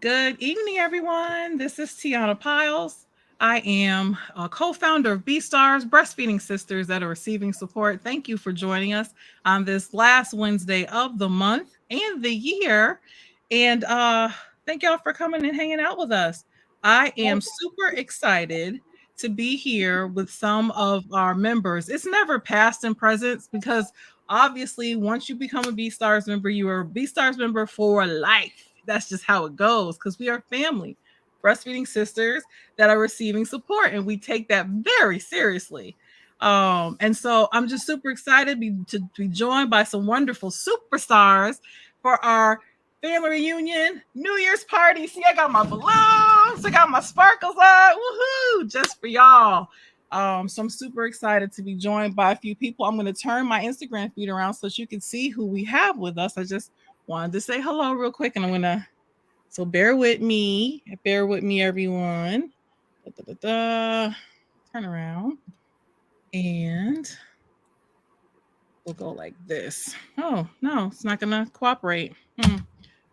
Good evening, everyone. This is Tiana Piles. I am a co-founder of BSTARS, Breastfeeding Sisters that are receiving support. Thank you for joining us on this last Wednesday of the month and the year. And thank y'all for coming and hanging out with us. I am super excited to be here with some of our members. It's never past and present because obviously once you become a BSTARS member, you are a BSTARS member for life. That's just how it goes because we are family, breastfeeding sisters that are receiving support, and we take that very seriously. And so I'm just super excited to be joined by some wonderful superstars for our family reunion New Year's party. See, I got my balloons, I got my sparkles on, woohoo, just for y'all. So I'm super excited to be joined by a few people. I'm going to turn my Instagram feed around so that you can see who we have with us. I just wanted to say hello real quick, and I'm gonna bear with me. Bear with me, everyone. Da, da, da, da. Turn around, and we'll go like this. Oh no, it's not gonna cooperate.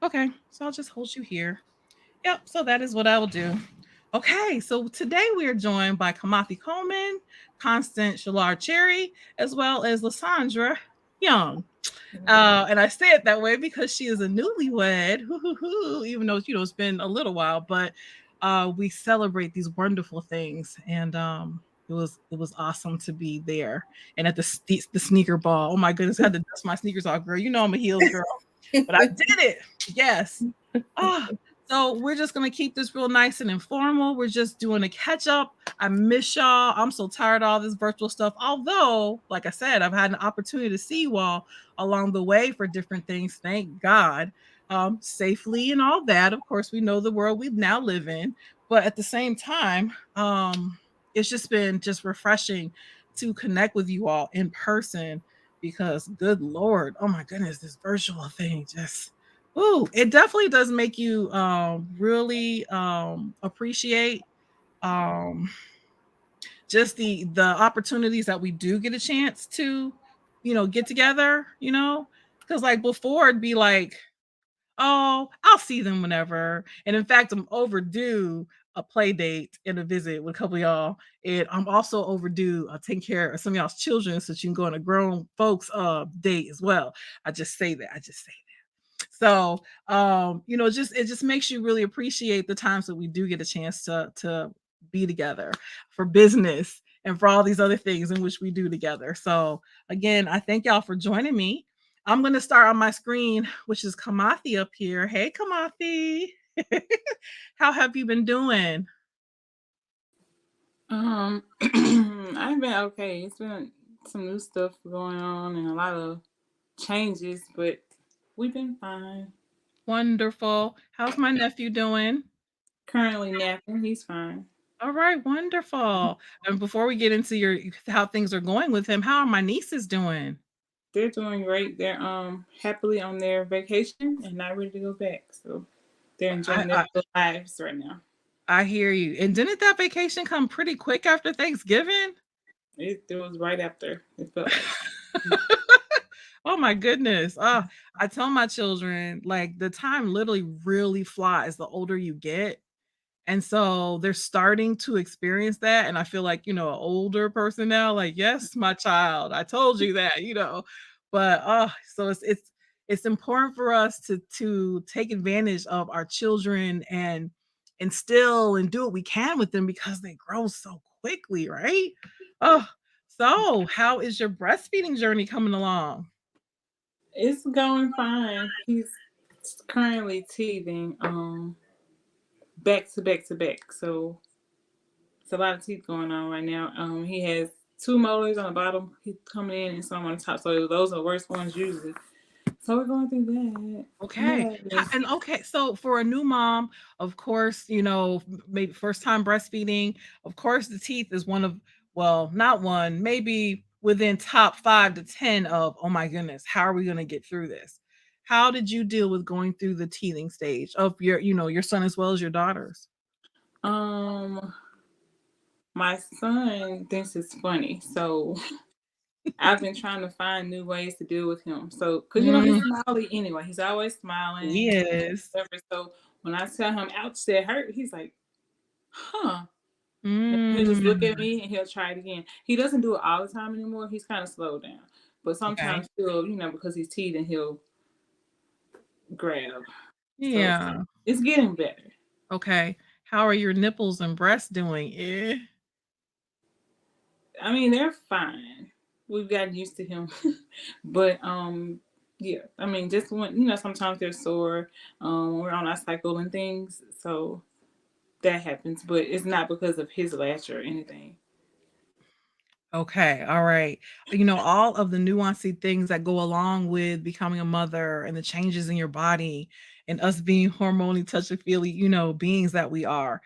Okay, so I'll just hold you here. Yep. So that is what I will do. Okay, so today we are joined by Kamathi Coleman, Constant Shalar Cherry, as well as Lysandra Young. And I say it that way because she is a newlywed, even though it's been a little while, but we celebrate these wonderful things, and it was awesome to be there and at the sneaker ball. Oh my goodness, I had to dust my sneakers off, girl. You know I'm a heels girl, but I did it. Yes. Ah, so we're just gonna keep this real nice and informal. We're just doing a catch up. I miss y'all. I'm so tired of all this virtual stuff. Although, like I said, I've had an opportunity to see you all along the way for different things. Thank God, safely and all that. Of course, we know the world we now live in, but at the same time, it's just been just refreshing to connect with you all in person because, good Lord, oh my goodness, this virtual thing just. Ooh, it definitely does make you really appreciate um just the opportunities that we do get a chance to, get together, because like before it'd be like, oh, I'll see them whenever. And in fact, I'm overdue a play date and a visit with a couple of y'all. And I'm also overdue taking care of some of y'all's children so you can go on a grown folks date as well. I just say that. I just say so, just it just makes you really appreciate the times that we do get a chance to be together for business and for all these other things in which we do together. So again, I thank y'all for joining me. I'm going to start on my screen, which is Kamathi up here. Hey, Kamathi. How have you been doing? I've been okay. It's been some new stuff going on and a lot of changes, but we've been fine. Wonderful. How's my nephew doing? Currently napping, he's fine. All right, wonderful. And before we get into your how things are going with him, how are my nieces doing? They're doing great. They're happily on their vacation and not ready to go back. So they're I, enjoying their I lives right now. I hear you. And didn't that vacation come pretty quick after Thanksgiving? It was right after, it felt like. Oh my goodness. I tell my children like the time literally really flies the older you get. And so they're starting to experience that. And I feel like, an older person now, like, yes, my child, I told you that. But so it's important for us to take advantage of our children and instill and do what we can with them because they grow so quickly, right? Oh, so how is your breastfeeding journey coming along? It's going fine. He's currently teething back to back to back. So it's a lot of teeth going on right now. He has two molars on the bottom. He's coming in and some on the top. So those are the worst ones usually. So we're going through that. Okay. And okay, so for a new mom, of course, maybe first time breastfeeding, of course, the teeth is one of, well, not one, maybe within top 5 to 10 of, oh my goodness, how are we going to get through this? How did you deal with going through the teething stage of your son as well as your daughters? Um, my son thinks it's funny, so I've been trying to find new ways to deal with him. So, cause he's Mm, smiley anyway. He's always smiling. yes. Whatever. So When I tell him, ouch, that hurt, he's like, huh. And he'll just look at Mm, me and he'll try it again. He doesn't do it all the time anymore. He's kind of slowed down. But okay. sometimes he'll, because he's teething, he'll grab. So Yeah. it's getting better. Okay. How are your nipples and breasts doing? Eh. I mean, they're fine. We've gotten used to him. But yeah, I mean, just when sometimes they're sore. We're on our cycle and things, so that happens. But it's not because of his latch or anything. Okay, all right. All of the nuancy things that go along with becoming a mother and the changes in your body and us being hormonally touchy-feely, beings that we are.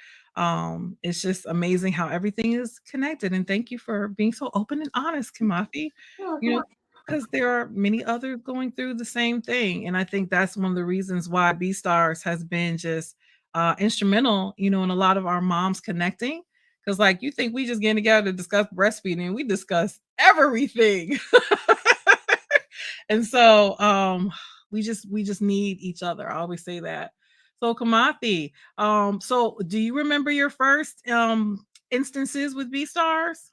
It's just amazing how everything is connected. And thank you for being so open and honest, Kimathi. Yeah, You know, because there are many others going through the same thing. And I think that's one of the reasons why BSTARS has been just instrumental, in a lot of our moms connecting. Because, like, you think we just getting together to discuss breastfeeding, we discuss everything. And so we just need each other. I always say that. So Kamathi, so do you remember your first instances with B stars?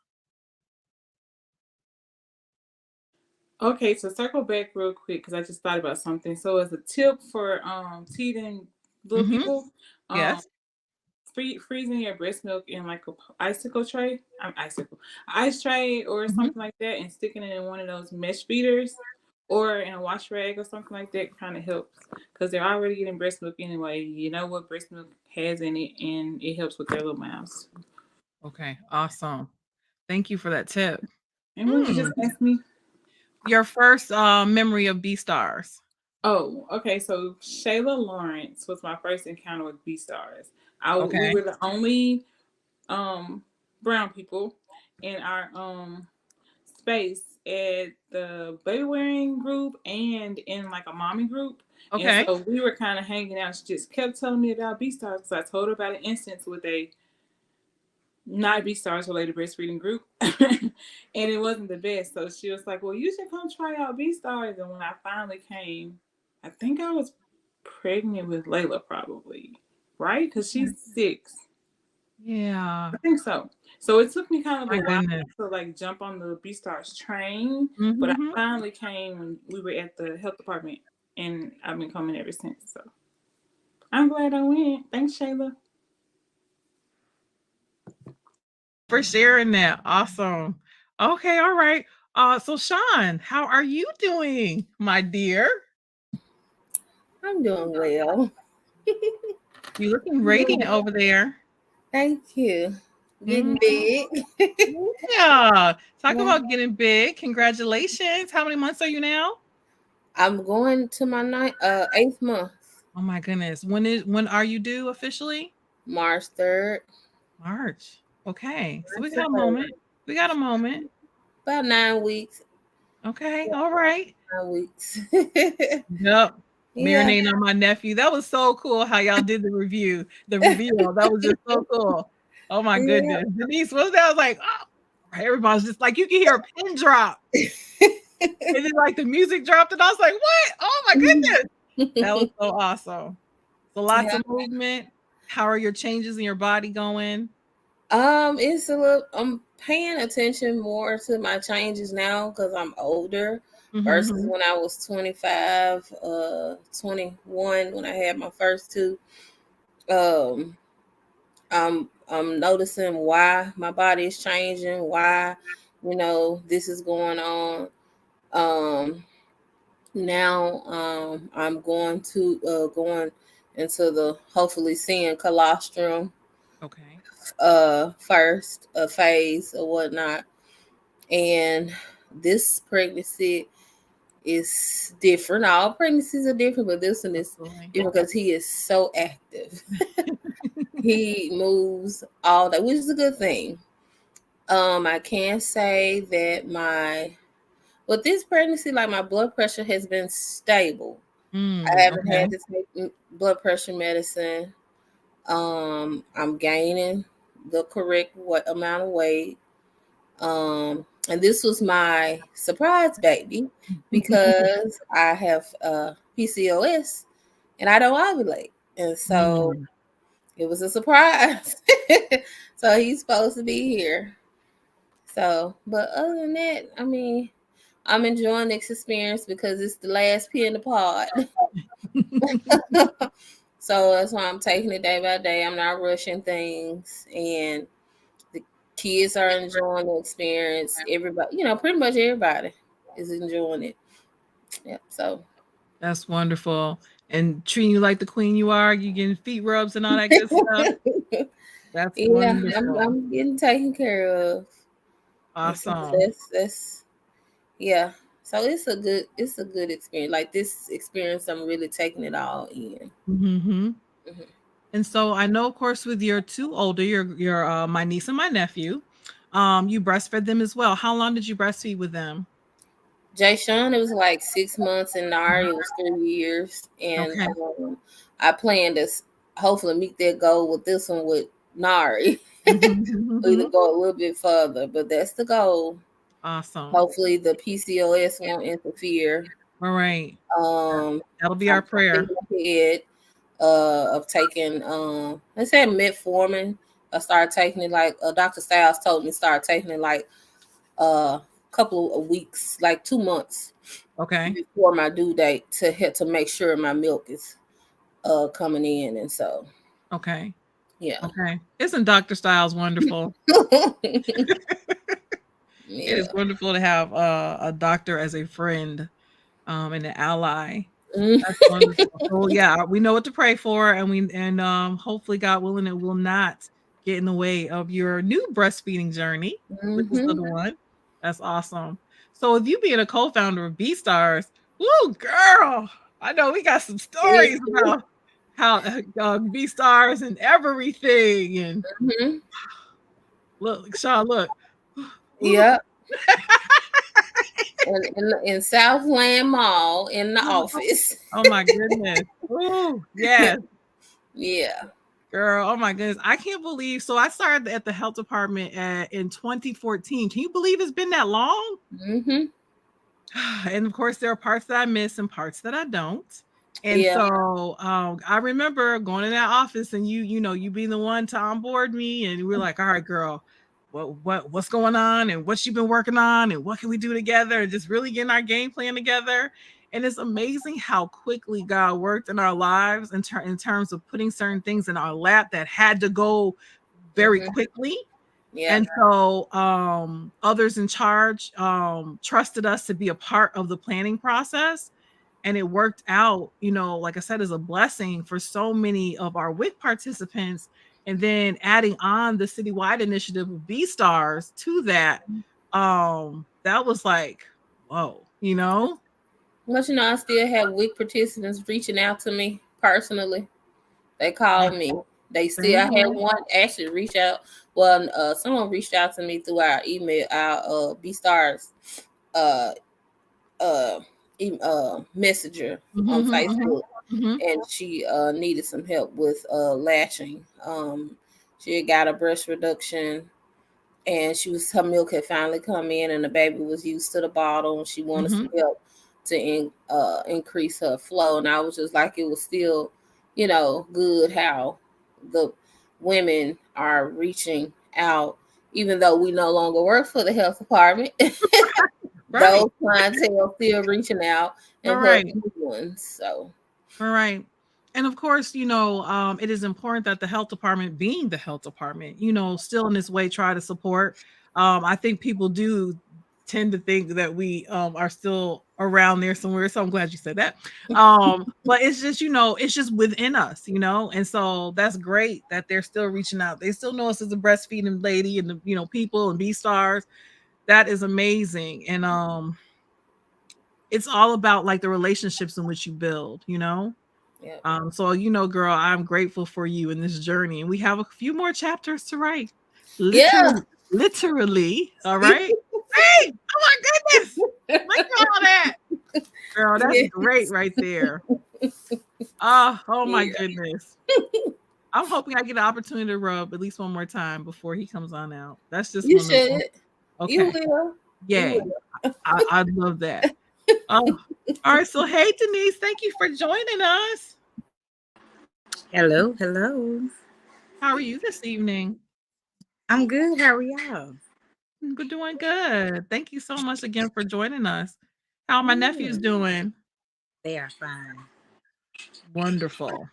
okay, so circle back real quick because I just thought about something. So as a tip for teething little Mm-hmm. people, um Yes. freezing your breast milk in like a icicle tray, ice tray or Mm-hmm. something like that, and sticking it in one of those mesh feeders or in a wash rag or something like that kind of helps because they're already getting breast milk anyway. You know what breast milk has in it, and it helps with their little mouths. Okay, awesome. Thank you for that tip. And what did you Hmm. just ask me? Your first memory of B stars. Oh, okay. So Shayla Lawrence was my first encounter with BSTARS. We Okay. were the only brown people in our space at the baby wearing group and in like a mommy group. And Okay. so we were kind of hanging out. She just kept telling me about BSTARS because I told her about an instance with a not BSTARS related breastfeeding group. And it wasn't the best. So she was like, well, you should come try out BSTARS. And when I finally came, I think I was pregnant with Layla probably, right? Because she's 6. Yeah. I think so. So it took me kind of My a while goodness. to like jump on the BSTARS train, but I Mm-hmm. finally came when we were at the health department, and I've been coming ever since. So I'm glad I went. Thanks, Shayla. For sharing that. Awesome. Okay, all right. So Sean, how are you doing, my dear? I'm doing well. You looking I'm doing radiant well. over there. Thank you. Getting Mhm. big. Yeah. Talk Yeah. about getting big. Congratulations. How many months are you now? I'm going to my 8th month, Oh my goodness. When are you due officially? March 3rd. March. Okay. So we March got the a 3rd. moment. We got a moment. About 9 weeks. Okay. Yeah, All right. 9 weeks. Yep. Yeah. Marinating on my nephew. That was so cool how y'all did the review, the reveal. That was just so cool. Oh my Yeah. goodness. Denise, what was that? I was like, oh, everybody's just like, you can hear a pin drop. And then like the music dropped, and I was like, what? Oh my goodness. That was so awesome. So lots Yeah. of movement. How are your changes in your body going? It's a little. I'm paying attention more to my changes now because I'm older versus Mm-hmm. when I was 25, 21 when I had my first two. Um, I'm noticing why my body is changing, why this is going on. Um, Now I'm going into the hopefully seeing colostrum Okay. first phase or whatnot, and this pregnancy is different. All pregnancies are different, but this one is Absolutely. different because he is so active. He moves all day, which is a good thing. I can say that with this pregnancy, like my blood pressure has been stable. I haven't Okay. had to take blood pressure medicine. I'm gaining the correct amount of weight. And this was my surprise baby because I have PCOS and I don't ovulate. And so it was a surprise. So he's supposed to be here. So, but other than that, I mean, I'm enjoying this experience because it's the last pea in the pod. So that's why I'm taking it day by day. I'm not rushing things, and the kids are enjoying the experience. Everybody, pretty much everybody is enjoying it. Yep. So That's wonderful. And treating you like the queen you are, you getting feet rubs and all that good stuff. That's yeah, wonderful. I'm getting taken care of. And so Awesome. that's yeah. So it's a good experience. Like this experience, I'm really taking it all in. Mm-hmm. Mhm. And so I know, of course, with your two older, your my niece and my nephew, you breastfed them as well. How long did you breastfeed with them? Jay Sean, it was like 6 months, and Nari, it was 3 years. And Okay. I plan to hopefully meet that goal with this one with Nari. Either Mm-hmm. go a little bit further, but that's the goal. Awesome. Hopefully the PCOS won't interfere. All right. That'll be our I'm prayer. thinking ahead of taking let's say metformin. I started taking it like Dr. Styles told me start taking it like a couple of weeks, like 2 months Okay. before my due date to make sure my milk is coming in, and so Okay. yeah. Okay. Isn't Dr. Styles wonderful? It is Yeah. wonderful to have a doctor as a friend and an ally. Mm-hmm. That's wonderful. So yeah, we know what to pray for, and hopefully, God willing, it will not get in the way of your new breastfeeding journey with this little one. That's awesome. So with you being a co-founder of BSTARS, woo, girl, I know we got some stories about how BSTARS and everything. And Mm-hmm. look, Shaw, look. Yeah. in Southland Mall in the office. Oh my goodness. Oh, yes. Yeah. Girl, oh my goodness. I can't believe. So I started at the health department in 2014. Can you believe it's been that long? Mm-hmm. And of course, there are parts that I miss and parts that I don't. And Yeah. so I remember going in that office and you being the one to onboard me, and we're like, all right, girl, what's going on and what you've been working on and what can we do together, and just really getting our game plan together. And it's amazing how quickly God worked in our lives in terms of putting certain things in our lap that had to go very quickly. Yeah. And so others in charge trusted us to be a part of the planning process. And it worked out, like I said, as a blessing for so many of our WIC participants. And then adding on the citywide initiative of BSTARS to that, that was like, whoa, But I still have WIC participants reaching out to me personally. They called me. They still I had one actually reach out. Well, someone reached out to me through our email, our BSTARS messenger on Facebook, and she needed some help with latching. She had got a breast reduction, and her milk had finally come in, and the baby was used to the bottle, and she wanted some help to increase her flow. And I was just like, it was still, good how the women are reaching out, even though we no longer work for the health department. Right. Those clientele still reaching out and plus new ones. So all right. And of course, it is important that the health department, being the health department, still in this way try to support. I think people do tend to think that we are still around there somewhere. So I'm glad you said that. But it's just, it's just within us, and so that's great that they're still reaching out. They still know us as a breastfeeding lady and the, people and BSTARS. That is amazing. And it's all about like the relationships in which you build, yeah. So girl, I'm grateful for you in this journey, and we have a few more chapters to write. Literally. All right. Hey, oh my goodness. Look at all that. Girl, that's great right there. Oh my goodness. I'm hoping I get an opportunity to rub at least one more time before he comes on out. That's just you should. Okay. You will. Yeah. I'd love that. All right. So hey Denise, thank you for joining us. Hello, hello. How are you this evening? I'm good. How are y'all? We're doing good. Thank you so much again for joining us. How are my nephews Yeah, doing? they are fine. Wonderful.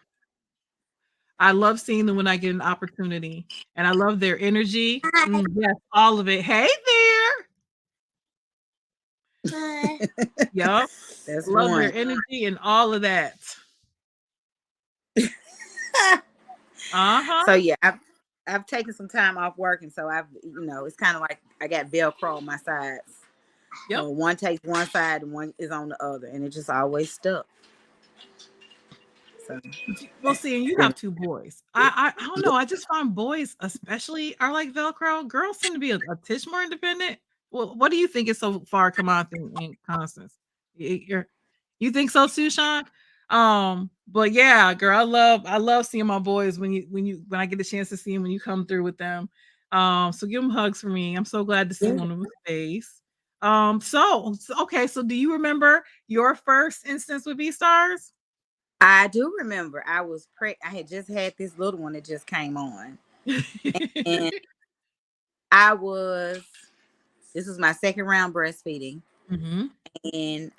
I love seeing them when I get an opportunity, and I love their energy. Yes, all of it. Hey there. Yup. That's Love their one. energy and all of that. So Uh-huh. yeah, I've taken some time off working, so it's kind of like I got Velcro on my sides. Yep. So one takes one side and one is on the other, and it just always stuck. So Well, see, and you have two boys. I don't know. I just find boys, especially, are like Velcro. Girls seem to be a tish more independent. Well, what do you think is so far come out in Constance? You think so too, Sean? But yeah, girl, I love seeing my boys when I get the chance to see them when you come through with them. So give them hugs for me. I'm so glad to see yeah, one of them face. Okay, so do you remember your first instance with B Stars? I do remember I had just had this little one that just came on, and I was this was my second round breastfeeding. Mhm, And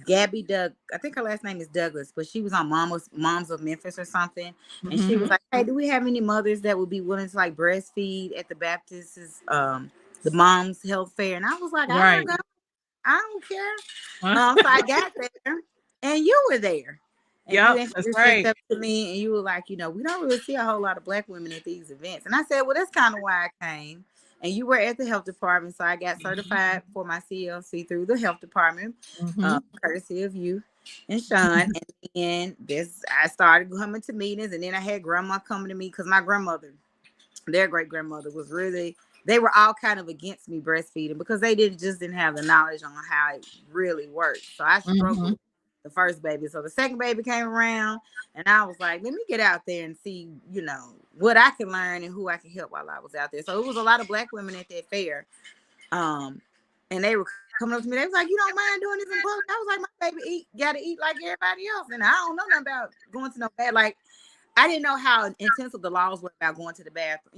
Gabby Doug, I think her last name is Douglas, but she was on Moms of Memphis or something, and she was mhm. like, "Hey, do we have any mothers that would be willing to like breastfeed at the Baptist's the Moms Health Fair?" And I was like, "I'll Right. go. I don't care." Huh? So I got there, and you were there, and you Yep, that's introduced right. yourself to me, and you were like, we don't really see a whole lot of Black women at these events. And I said, well, that's kind of why I came. And you were at the health department, so I got certified for my CLC through the health department, Mhm. courtesy of you and Sean. And then I started coming to meetings, and then I had grandma coming to me because my grandmother, their great grandmother, was really. They were all kind of against me breastfeeding because they didn't have the knowledge on how it really worked. So I Mhm. struggled the first baby. So the second baby came around, and I was like, let me get out there and see, what I can learn and who I can help while I was out there. So it was a lot of Black women at that fair. And they were coming up to me. They was like, "You don't mind doing this in public?" I was like, "My baby gotta eat like everybody else, and I don't know nothing about going to no bed. Like, I didn't know how intensive the laws were about going to the bathroom.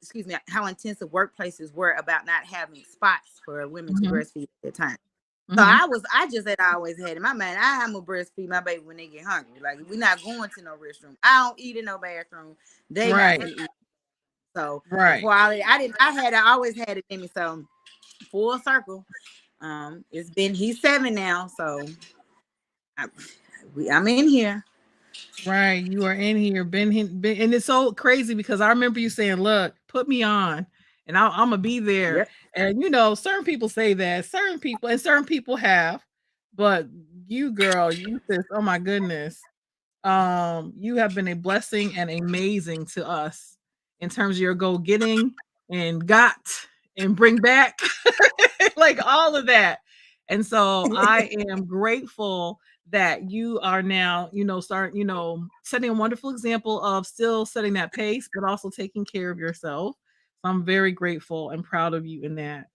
Excuse me, how intensive workplaces were about not having spots for women to Mhm. breastfeed at the time. So Mhm. I just had always had in my mind, I'm gonna breastfeed my baby when they get hungry. Like, we're not going to no restroom. I don't eat in no bathroom. They not Right. gonna eat. So Right. before I always had it in me. So full circle. He's 7 now, so I, I'm in here. Right. You are in here, been, and it's so crazy because I remember you saying, "Look, put me on, and I'm gonna be there." Yep. And certain people say that, certain people have, but you, girl, you sis, oh my goodness, you have been a blessing and amazing to us in terms of your go getting and got and bring back like all of that. And so I am grateful that you are now, setting a wonderful example of still setting that pace, but also taking care of yourself. So I'm very grateful and proud of you in that.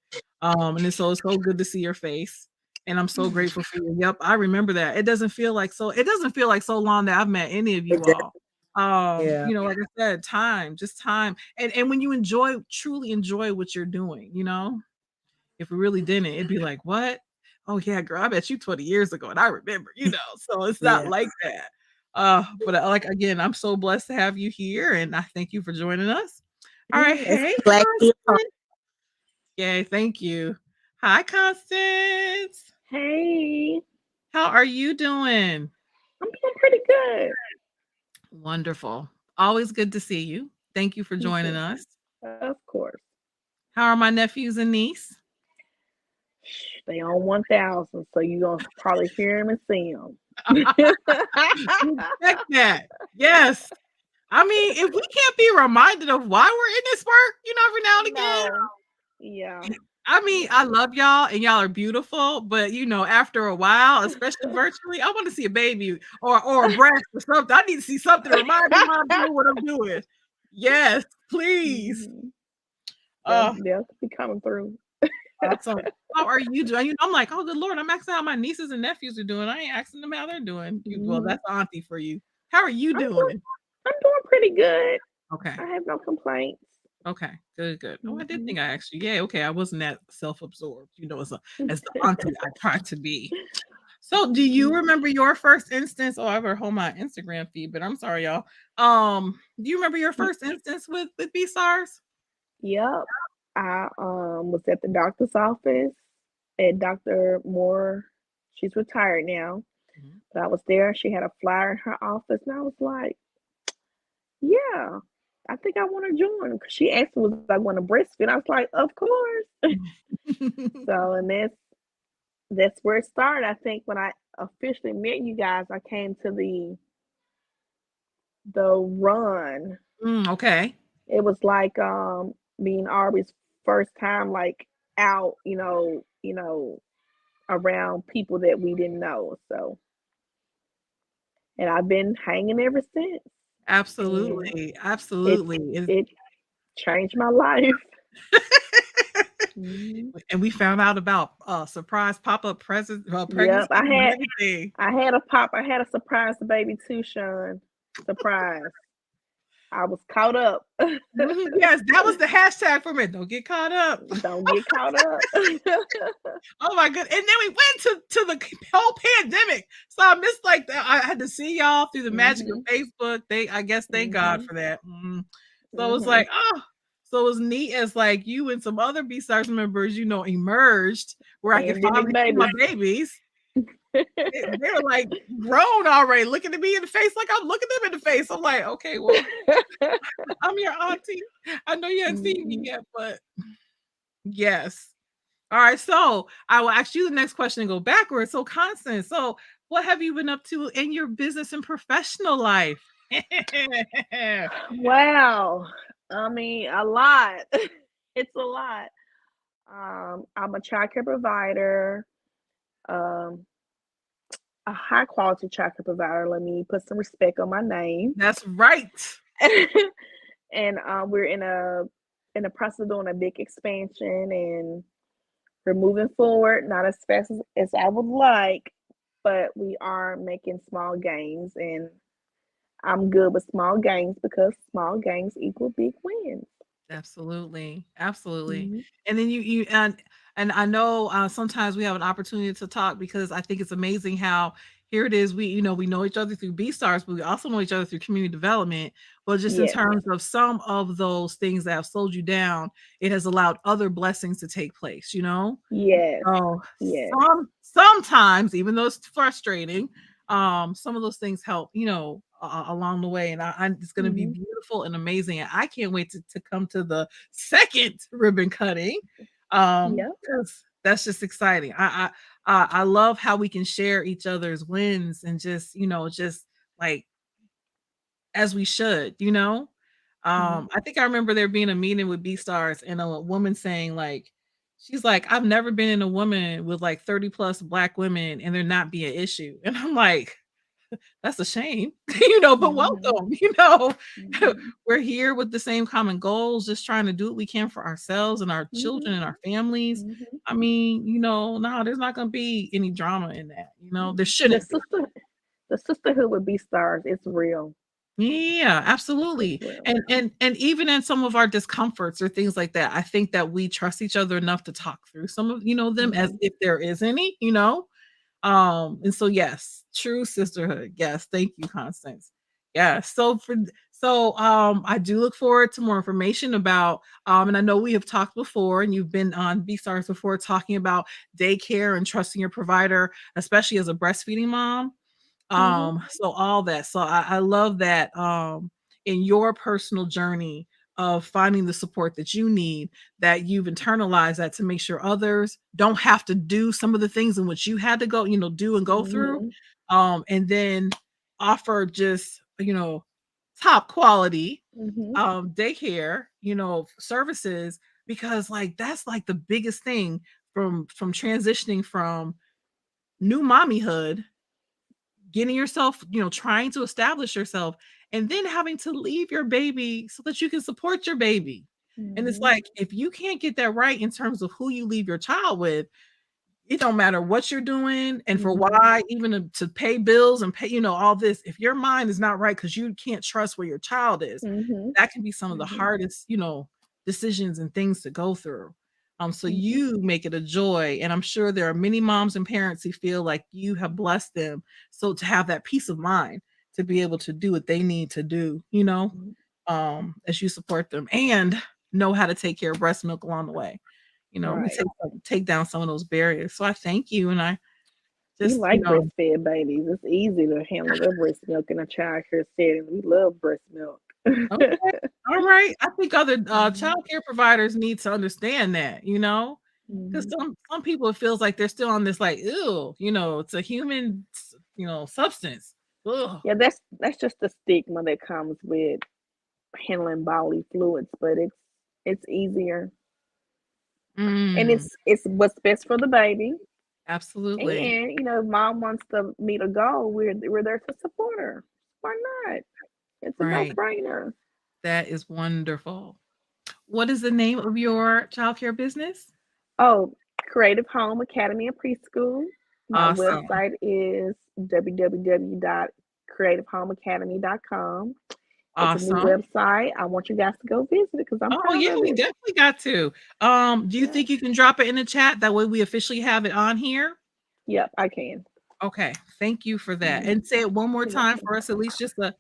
It's so good to see your face. And I'm so grateful for you. Yep, I remember that. It doesn't feel like so long that I've met any of It you does. all. Yeah. Like I said, time, just time. And when you truly enjoy what you're doing, if we really didn't, it'd be like, what? Oh yeah, girl, I bet you 20 years ago and I remember, so it's not Yeah. like that. But like again, I'm so blessed to have you here and I thank you for joining us. All right, Yes. hey, Black Hill Park. Constance. Yay, thank you. Hi, Constance. Hey, How are you doing? I'm doing pretty good. Wonderful. Always good to see you. Thank you for You joining too. us. Of course. How are my nephews and niece? They on 1,000, so you gonna probably hear them and see them. You expect that. Yes. I mean, if we can't be reminded of why we're in this work, every now and again. No. Yeah. I mean, I Yeah. love y'all and y'all are beautiful, but after a while, especially virtually, I want to see a baby or a breast or something. I need to see something to remind me why I'm doing what I'm doing. Yes, please. Mhm. Uh, They'll be coming through. awesome. How are you doing? I'm like, oh, good Lord, I'm asking how my nieces and nephews are doing. I ain't asking them how they're doing. Well, Mhm. that's auntie for you. How are you I'm doing, doing? pretty good. Okay. I have no complaints. Okay. Good, good. Oh, I did Hmm think I actually, yeah, okay. I wasn't that self-absorbed, as the auntie I tried to be. So do you remember your first instance? Oh, I ever hold my Instagram feed, but I'm sorry, y'all. Do you remember your first instance with BSTARS? Yep. I was at the doctor's office at Dr. Moore. She's retired now, Mhm. but I was there. She had a flyer in her office, and I was like, "Yeah, I think I want to join." 'Cause she asked me was I want to breastfeed. I was like, "Of course." So, and that's where it started. I think when I officially met you guys, I came to the run. Okay. It was like me and Aubrey's first time like out, around people that we didn't know. So, and I've been hanging ever since. And Absolutely. it Absolutely. it changed my life. Mhm. And we found out about surprise pop-up Yep, pregnancies and everything. I had a surprise baby too, Sean. Surprise. I was caught up. Mhm, yes, that was the hashtag for me. Don't get caught up. Don't get caught up. Oh my god! And then we went to the whole pandemic, so I missed like that. I had to see y'all through the magic of Mhm. Facebook. I guess thank God Mhm. for that. Mhm. So it was Mhm. like, oh, so it was neat as like you and some other B Stars members, emerged where I could Pandemic finally see my babies. babies. They were like grown already, looking at me in the face like I'm looking them in the face. I'm like, okay, well, I'm your auntie. I know you haven't seen me Mhm. yet, but yes. All right, so I will ask you the next question and go backwards. So, Constance, so what have you been up to in your business and professional life? Wow. I mean, a lot. It's a lot. I'm a childcare provider, um, a high quality childcare provider. Let me put some respect on my name. That's right. And we're in a process of doing a big expansion, and we're moving forward, not as fast as I would like, but we are making small gains, and I'm good with small gains because small gains equal big wins. Absolutely, absolutely. Mhm. And then and I know sometimes we have an opportunity to talk because I think it's amazing how here it is. We know each other through B Stars, but we also know each other through community development. But just in Yes, terms of some of those things that have slowed you down, it has allowed other blessings to take place. yes, So yes. sometimes, even though it's frustrating, some of those things help, along the way. And it's going to be Mhm. beautiful and amazing. And I can't wait to come to the second ribbon cutting, Yep. because that's just exciting. I love how we can share each other's wins and just like as we should. Mhm. I think I remember there being a meeting with B Stars and a woman saying like, she's like, I've never been in a woman with like 30 plus black women and there not be an issue. And I'm like, that's a shame, but Mhm. welcome. Mhm. We're here with the same common goals, just trying to do what we can for ourselves and our Mhm. children and our families. Mhm. I mean, no, there's not gonna be any drama in that. There Mhm. shouldn't be. The sisterhood with B stars, it's real. Yeah, It's absolutely. real. And even in some of our discomforts or things like that, I think that we trust each other enough to talk through some of, them as Mhm. if there is any. And so yes, true sisterhood. Yes, thank you, Constance. Yes. So I do look forward to more information about and I know we have talked before and you've been on B Stars before talking about daycare and trusting your provider, especially as a breastfeeding mom. Mhm. So all that. So I love that in your personal journey of finding the support that you need, that you've internalized that to make sure others don't have to do some of the things in which you had to do and go through. Mhm. And then offer just, top quality Mhm. daycare, services, because like that's like the biggest thing from transitioning from new mommyhood, getting yourself, trying to establish yourself, and then having to leave your baby so that you can support your baby. And it's Mhm. like, if you can't get that right in terms of who you leave your child with, it don't matter what you're doing and for Mhm. why, even to pay bills and pay, all this. If your mind is not right because you can't trust where your child is, Mhm. that can be some of the Mhm. hardest, decisions and things to go through. So Mhm. you make it a joy. And I'm sure there are many moms and parents who feel like you have blessed them. So to have that peace of mind to be able to do what they need to do, Mhm. as you support them and know how to take care of breast milk along the way. We Right. take down some of those barriers. So I thank you, and I We just, like breastfed babies. It's easy to handle their breast milk in a child care setting. We love breast milk. okay, all right. I think other Mhm. child care providers need to understand that, because Mhm. some people it feels like they're still on this like, ew, it's a human, substance. Ugh. Yeah, that's just the stigma that comes with handling bodily fluids, but it's easier and Mm, it's what's best for the baby. absolutely. And if mom wants to meet a goal, we're there to support her. Why not? It's a Right. no-brainer. That is wonderful. What is the name of your childcare business? Oh, Creative Home Academy and Preschool. My Awesome. website is www.creativehomeacademy.com. It's a new Awesome. website. I want you guys to go visit it because I'm Oh proud yeah, of we it. definitely got to. Do you Yeah. think you can drop it in the chat? That way we officially have it on here. Yep, I can. Okay, thank you for that. Mhm. And say it one more You're time welcome. for us, at least just a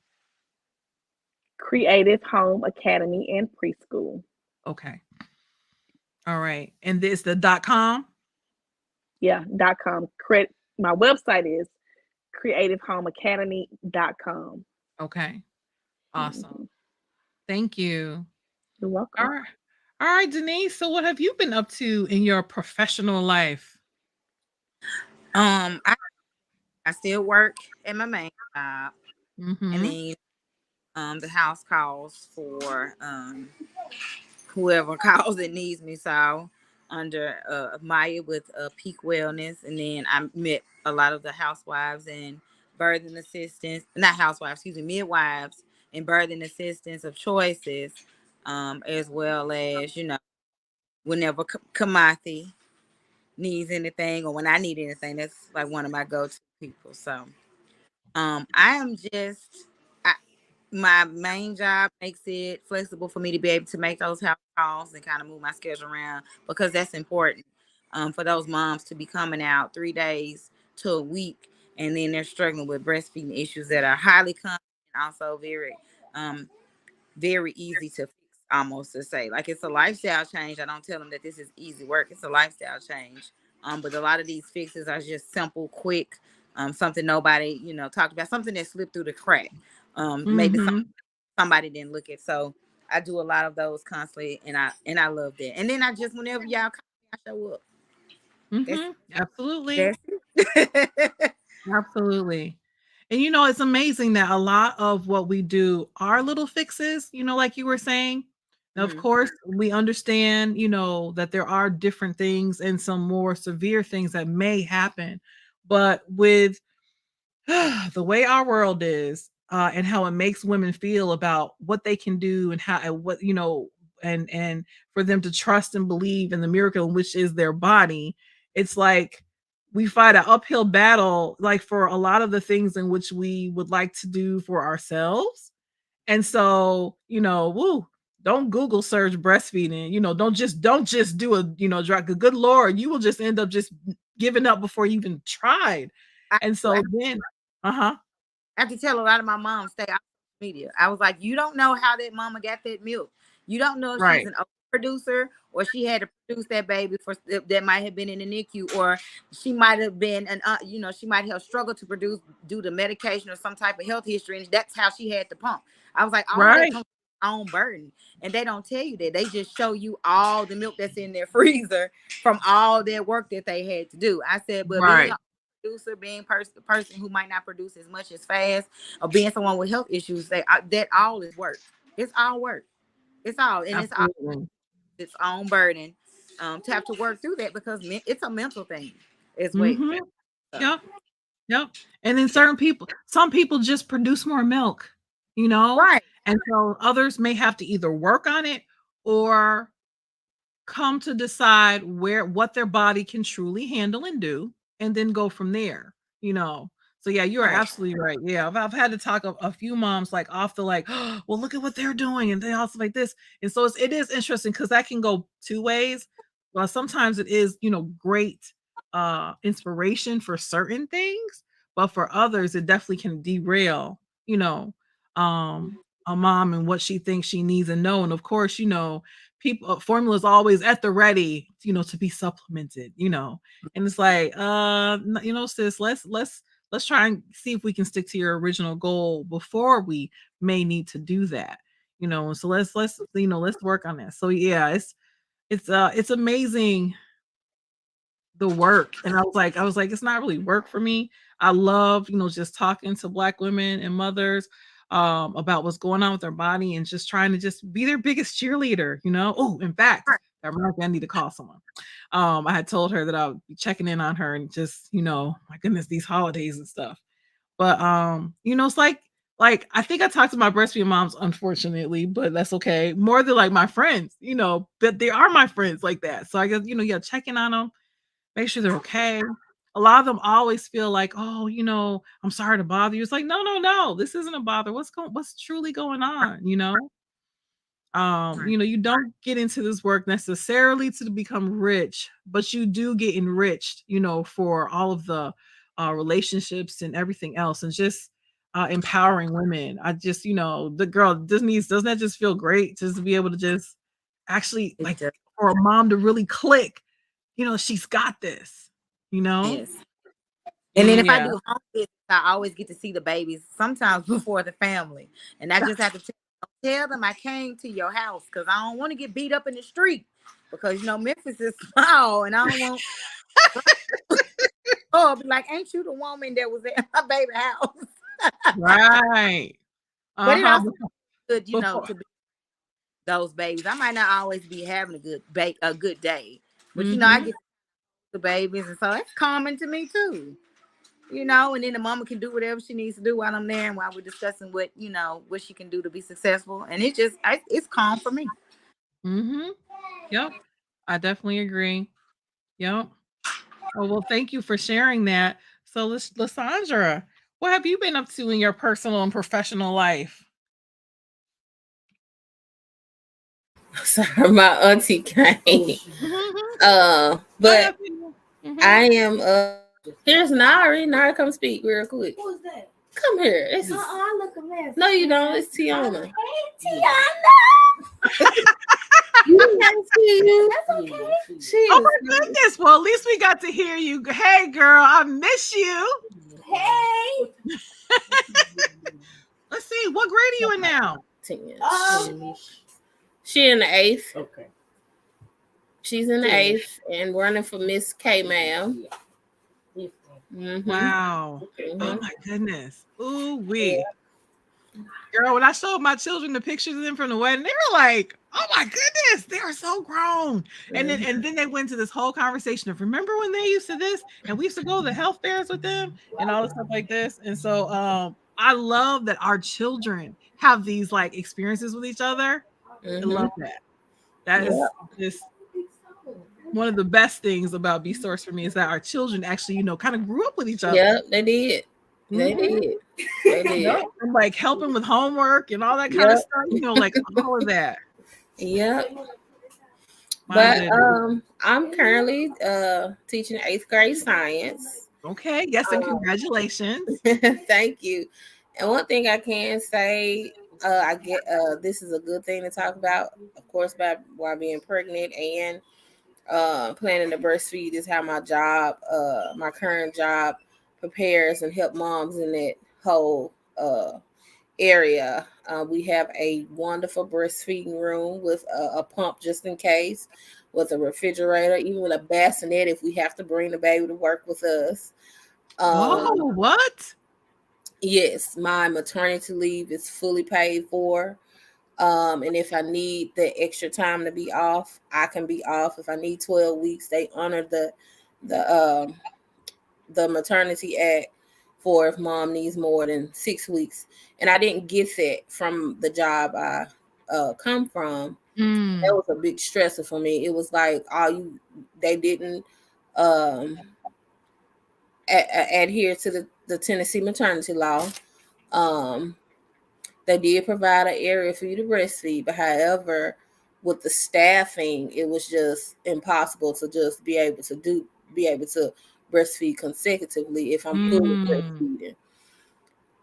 Creative Home Academy and Preschool. okay. All right. And this the .com? Yeah, .com. My website is creativehomeacademy.com. Okay. Awesome. Mm-hmm. Thank you. You're All welcome. right. All right, Denise. So what have you been up to in your professional life? I still work at my main job, and Mm-hmm. then the house calls for whoever calls that needs me. So under Maya with Peak Wellness, and then I met a lot of the housewives and birthing assistants, not housewives, excuse me, midwives and birthing assistants of choices, as well as whenever Kamathi needs anything or when I need anything, that's like one of my go-to people. So I am just I, my main job makes it flexible for me to be able to make those house calls and kind of move my schedule around because that's important for those moms to be coming out 3 days to a week and then they're struggling with breastfeeding issues that are highly common and also um, very easy to fix, almost to say. Like it's a lifestyle change. I don't tell them that this is easy work. It's a lifestyle change. But a lot of these fixes are just simple, quick, something nobody, talked about, something that slipped through the crack. Maybe Mm-hmm. somebody didn't look at. So I do a lot of those constantly and I love that. And then I just whenever y'all call me, I show up. That's Mm-hmm. Absolutely. that's it. Absolutely. And it's amazing that a lot of what we do are little fixes, like you were saying. Now, of Mhm. course, we understand, that there are different things and some more severe things that may happen. But with the way our world is, and how it makes women feel about what they can do and how and what and for them to trust and believe in the miracle in which is their body, it's like we fight an uphill battle, like for a lot of the things in which we would like to do for ourselves. And so, woo, don't Google search breastfeeding. Don't just do a drug. Good Lord, you will just end up just giving up before you even tried. I, And so then, uh-huh. I have to tell a lot of my moms stay off media. I was like, you don't know how that mama got that milk. You don't know if she's Right. an producer or she had to produce that baby for that might have been in the NICU or she might have been she might have struggled to produce due to medication or some type of health history, and that's how she had to pump. I was like, all of that Right. comes with its own burden, and they don't tell you that. They just show you all the milk that's in their freezer from all their work that they had to do. I said, but being Right. a producer, being a person who might not produce as much as fast, or being someone with health issues, that all is work. It's all work. It's all, and it's all Absolutely. its own burden to have to work through that because it's a mental thing as well. Mhm. So, Yep. Yep. And then some people just produce more milk, you know? right. And so others may have to either work on it or come to decide what their body can truly handle and do, and then go from there, you know. So yeah, you are Right. absolutely right. Yeah, I've had to talk a few moms like off the like, oh, well, look at what they're doing, and they also like this, and so it is interesting because that can go two ways. Well, sometimes it is, you know, great inspiration for certain things, but for others, it definitely can derail, you know, a mom and what she thinks she needs and know. And of course, you know, people formula is always at the ready, you know, to be supplemented, you know, and it's like, you know, sis, let's try and see if we can stick to your original goal before we may need to do that, you know. And so let's you know, let's work on that. So yeah, it's amazing the work. And I was like, it's not really work for me. I love, you know, just talking to Black women and mothers about what's going on with their body and just trying to just be their biggest cheerleader, you know. Oh, in fact, that reminds me, I need to call someone. I had told her that I would be checking in on her and just, you know, my goodness, these holidays and stuff. But you know, it's like I think I talked to my breastfeeding moms, unfortunately, but that's okay. More than like my friends, you know, but they are my friends like that. So I guess, you know, yeah, checking on them, make sure they're okay. A lot of them always feel like, oh, you know, I'm sorry to bother you. It's like, no, no, no, this isn't a bother. What's truly going on, you know? Right. You know, you don't get into this work necessarily to become rich, but you do get enriched, you know, for all of the relationships and everything else, and just empowering women. I just, you know, the girl doesn't that just feel great just to be able to just actually It like does. for a mom to really click, you know, she's got this, you know? Yes. And then if I Yeah. do home visits, I always get to see the babies sometimes before the family. And I just have to tell them I came to your house because I don't want to get beat up in the street because, you know, Memphis is small and I don't want, oh, I'll be like, ain't you the woman that was at my baby house? Right. But it Uh-huh. also good, you know, Before. to be those babies. I might not always be having a good day, but, you know, I Mhm. get the babies. And so it's common to me too. You know, and then the mama can do whatever she needs to do while I'm there and while we're discussing what, you know, what she can do to be successful. And it's calm for me. Mhm. Yep. I definitely agree. Yep. Oh, well, thank you for sharing that. So, Lysandra, what have you been up to in your personal and professional life? Sorry, my auntie came. Mhm. But Mhm. I am here's Nari. Nari, come speak real quick. Who's that? Come here. It's I look a mess. No, you don't. It's Tiana. Hey, Tiana. You didn't have to see you. That's okay. She Oh is. my goodness. Well, at least we got to hear you. Hey, girl, I miss you. Hey. Let's see. What grade are you in now? 10. She in the 8th. Okay. She's in the 8th and running for Miss K, ma'am. Mm-hmm. Wow. Mm-hmm. Oh my goodness. Ooh wee. Yeah. Girl, when I showed my children the pictures of them from the wedding, they were like, "Oh my goodness, they are so grown." And then they went to this whole conversation of remember when they used to this, and we used to go to the health fairs with them and all this stuff like this. And so I love that our children have these like experiences with each other. I Mm-hmm. love that. That Yeah. is just one of the best things about B Stars for me is that our children actually, you know, kind of grew up with each other. Yep, they did. They Mhm. did. They did. Yep. And like helping with homework and all that kind of Yep. stuff, you know, like all of that. Yep. My But goodness. I'm currently teaching 8th grade science. Okay. Yes, and congratulations. Thank you. And one thing I can say, I get this is a good thing to talk about, of course, about while being pregnant and planning to breastfeed is how my current job prepares and help moms in that whole area. We have a wonderful breastfeeding room with a pump just in case, with a refrigerator, even with a bassinet if we have to bring the baby to work with us. Whoa, what? Yes, my maternity leave is fully paid for. And if I need the extra time to be off, I can be off. If I need 12 weeks, they honor the maternity act for if mom needs more than 6 weeks. And I didn't get that from the job I come from, Mm. that was a big stressor for me. It was like they didn't um, adhere to the Tennessee maternity law. Um, they did provide an area for you to breastfeed, but however, with the staffing, it was just impossible to just be able to breastfeed consecutively if I'm fully breastfeeding.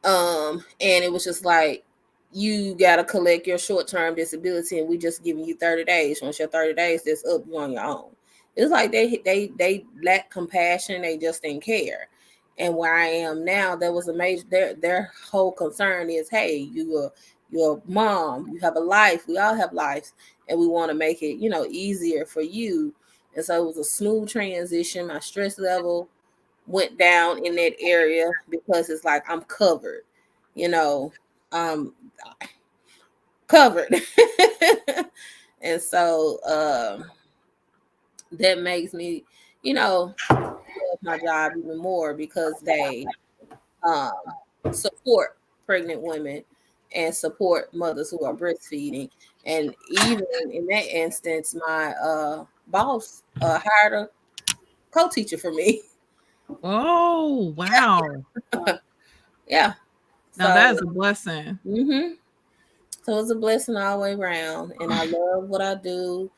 And it was just like, you gotta collect your short-term disability, and we just giving you 30 days. Once your 30 days that's up, you on your own. It's like they lack compassion, they just didn't care. And where I am now, there was a major their whole concern is, hey, you're a mom, you have a life, we all have lives, and we want to make it, easier for you. And so it was a smooth transition. My stress level went down in that area because it's like I'm covered, um covered. And so that makes me, love my job even more, because they um support pregnant women and support mothers who are breastfeeding. And even in that instance, my boss hired a co-teacher for me. Oh, wow. Yeah. Now that So is a blessing. So it's a blessing all the way around, and I love what I do.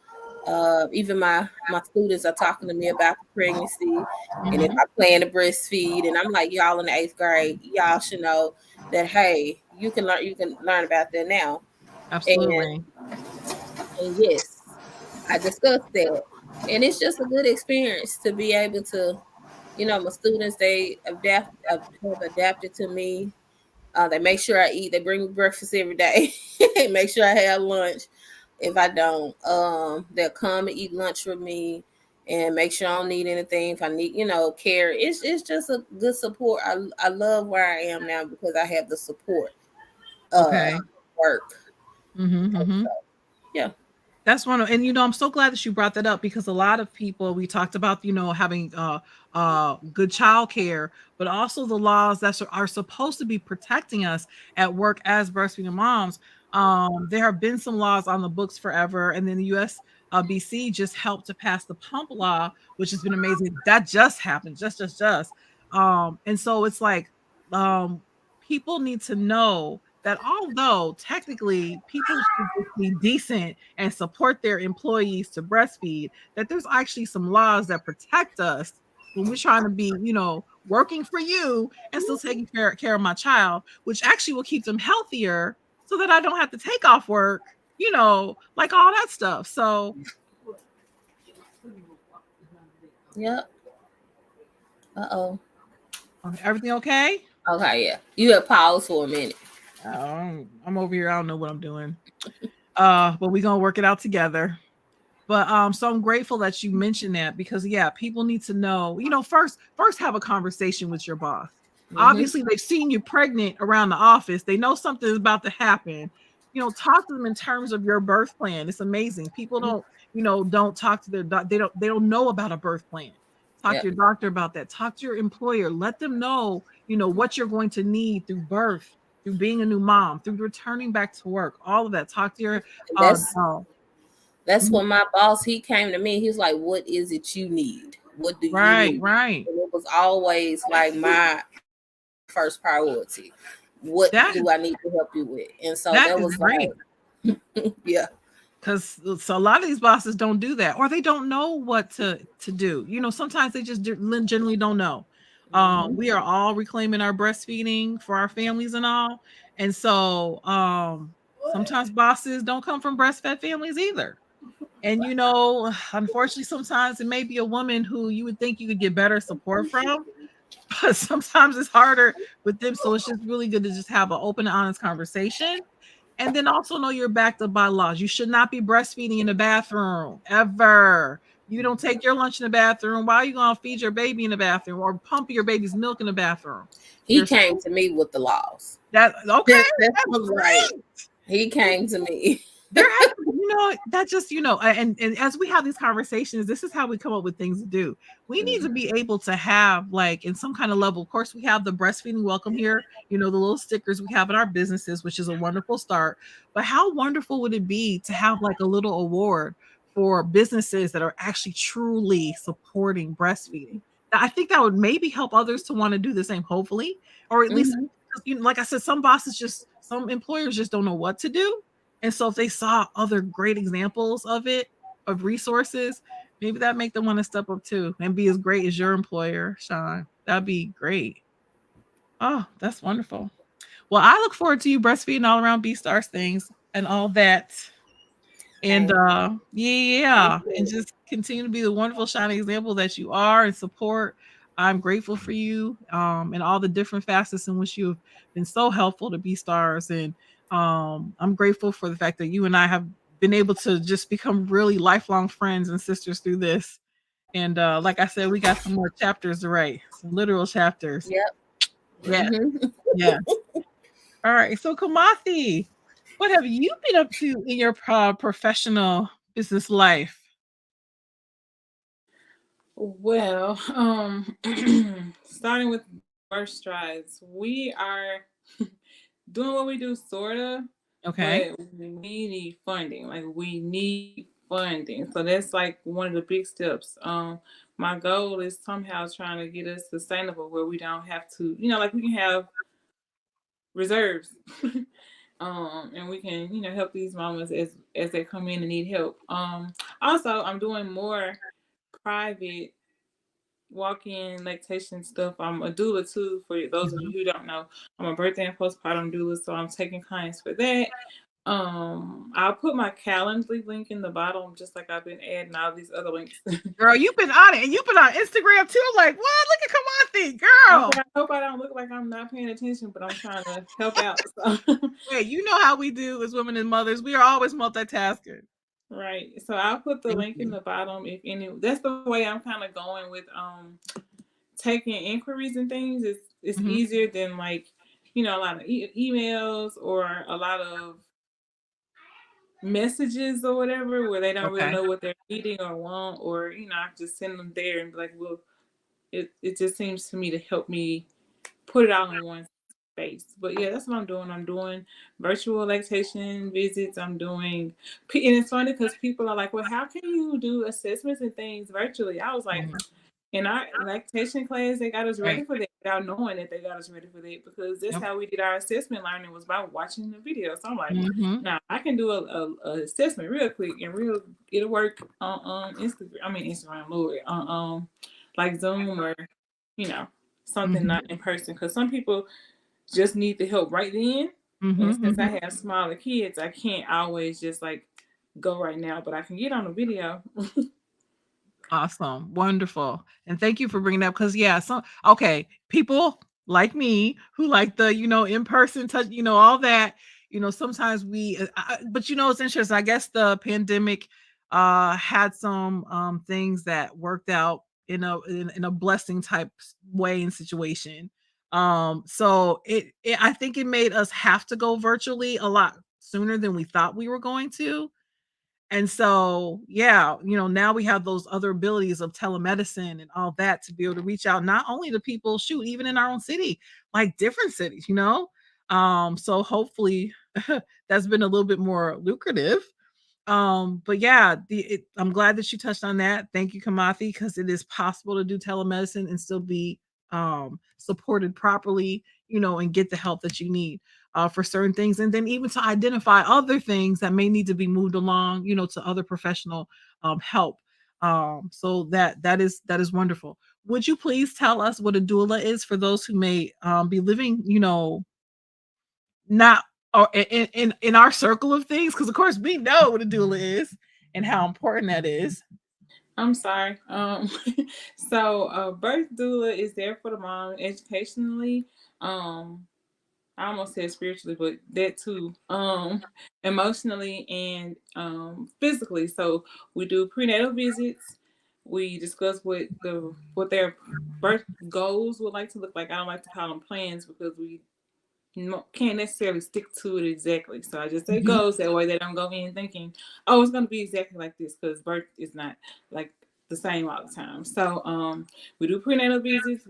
Even my students are talking to me about the pregnancy, and if Mhm. I plan to breastfeed, and I'm like, y'all in the 8th grade, y'all should know that, hey, you can learn about that now. And Absolutely. yes, I discussed that, and it's just a good experience to be able to, my students, they have adapted to me. They make sure I eat. They bring me breakfast every day. Make sure I have lunch. If I don't, they'll come and eat lunch with me and make sure I don't need anything. If I need, care, it's just a good support. I love where I am now because I have the support. Okay. Work. Mm-hmm. Yeah. That's one of, and I'm so glad that you brought that up, because a lot of people, we talked about, having good child care, but also the laws that are supposed to be protecting us at work as breastfeeding moms. There have been some laws on the books forever, and then the US BC just helped to pass the pump law, which has been amazing. That just happened, just. And so it's like, people need to know that although technically people should just be decent and support their employees to breastfeed, that there's actually some laws that protect us when we're trying to be, working for you and still taking care of my child, which actually will keep them healthier so that I don't have to take off work, like all that stuff. So, Yep. Uh-oh. everything okay? Okay, yeah. You have paused for a minute. I'm over here. I don't know what I'm doing. But we're gonna work it out together. But so I'm grateful that you mentioned that, because yeah, people need to know, first have a conversation with your boss. Mm-hmm. Obviously, they've seen you pregnant around the office. They know something's about to happen. Talk to them in terms of your birth plan. It's amazing. People don't talk to their they don't know about a birth plan. Talk to Yep. your doctor about that. Talk to your employer. Let them know, what you're going to need through birth, through being a new mom, through returning back to work, all of that. Talk to your And uh, that's uh, That's when my boss, he came to me. He was like, "What is it you need? What do you right, need?" right. And it was always like my first priority. What That do I need to help you with? And so that that is was great, like, yeah. because so a lot of these bosses don't do that, or they don't know what to do. Sometimes they just generally don't know. Mm-hmm. We are all reclaiming our breastfeeding for our families and all, and so sometimes bosses don't come from breastfed families either. And unfortunately, sometimes it may be a woman who you would think you could get better support from, but sometimes it's harder with them. So it's just really good to just have an open and honest conversation. And then also know you're backed up by laws. You should not be breastfeeding in the bathroom ever. You don't take your lunch in the bathroom. Why are you going to feed your baby in the bathroom or pump your baby's milk in the bathroom? He There's came to me with the laws. that. Okay, That's that's right. great. He came to me. There has to be, that just, and as we have these conversations, this is how we come up with things to do. We need to be able to have, like, in some kind of level, of course, we have the breastfeeding welcome here, the little stickers we have in our businesses, which is a wonderful start. But how wonderful would it be to have like a little award for businesses that are actually truly supporting breastfeeding? I think that would maybe help others to want to do the same, hopefully, or at least, like I said, some employers just don't know what to do. And so if they saw other great examples of resources, maybe that make them want to step up too and be as great as your employer, Sean. That'd be great. Oh, that's wonderful. Well, I look forward to you breastfeeding all around BSTARS things and all that. And yeah, and just continue to be the wonderful shining example that you are and support. I'm grateful for you and all the different facets in which you've been so helpful to BSTARS. And I'm grateful for the fact that you and I have been able to just become really lifelong friends and sisters through this. And like I said, we got some more chapters to write, some literal chapters. Yep. Yeah. Yeah. All right. So Kamathi, what have you been up to in your professional business life? Well, starting with first strides, we are doing what we do, sorta, Okay. but we need funding. Like we need funding, so that's like one of the big steps. My goal is somehow trying to get us sustainable where we don't have to, like we can have reserves. And we can, help these mamas as they come in and need help. Also, I'm doing more private walk-in lactation stuff. I'm a doula too. For those of you who don't know, I'm a birthday and postpartum doula, so I'm taking clients for that. I'll put my Calendly link in the bottom, just like I've been adding all these other links. Girl, you've been on it, and you've been on Instagram too. I'm like, what? Look at Kamathi, girl. Okay, I hope I don't look like I'm not paying attention, but I'm trying to help out. So. Wait, you know how we do as women and mothers. We are always multitasking. Right. So I'll put the Thank link in you. the bottom if any. That's the way I'm kind of going with taking inquiries and things. It's easier than like, a lot of emails or a lot of messages or whatever where they don't really Okay. know what they're needing or want, or I just send them there and be like, well, it just seems to me to help me put it all in one space. But yeah, that's what I'm doing. I'm doing virtual lactation visits. I'm doing, and it's funny because people are like, well, how can you do assessments and things virtually? I was like, in our lactation class, they got us ready Right. for that without knowing that they got us ready for that, because that's Yep. how we did our assessment learning, was by watching the video. So I'm like, Mm-hmm. now I can do a assessment real quick and it'll work on Instagram. I mean Instagram, Lord, on like Zoom or something Mm-hmm. not in person, because some people just need the help right then. And since Mm-hmm. I have smaller kids, I can't always just like go right now, but I can get on a video. Awesome. Wonderful. And thank you for bringing that up, because yeah, okay, people like me who like the, in-person touch, all that, sometimes but it's interesting. I guess the pandemic had some things that worked out in a blessing type way and situation. So I think it made us have to go virtually a lot sooner than we thought we were going to. And so, yeah, now we have those other abilities of telemedicine and all that to be able to reach out not only to people, shoot, even in our own city, like different cities. So hopefully that's been a little bit more lucrative. But yeah, I'm glad that you touched on that. Thank you, Kamathi, because it is possible to do telemedicine and still be supported properly, and get the help that you need for certain things, and then even to identify other things that may need to be moved along, to other professional help. So that is wonderful. Would you please tell us what a doula is for those who may be living, not or in our circle of things, because of course we know what a doula is and how important that is. I'm sorry. So birth doula is there for the mom educationally. I almost said spiritually, but that too. Emotionally and physically. So we do prenatal visits. We discuss what their birth goals would like to look like. I don't like to call them plans because we can't necessarily stick to it exactly. So I just say Mhm. goals, that way they don't go in thinking, oh, it's gonna be exactly like this, because birth is not like the same all the time. So we do prenatal visits.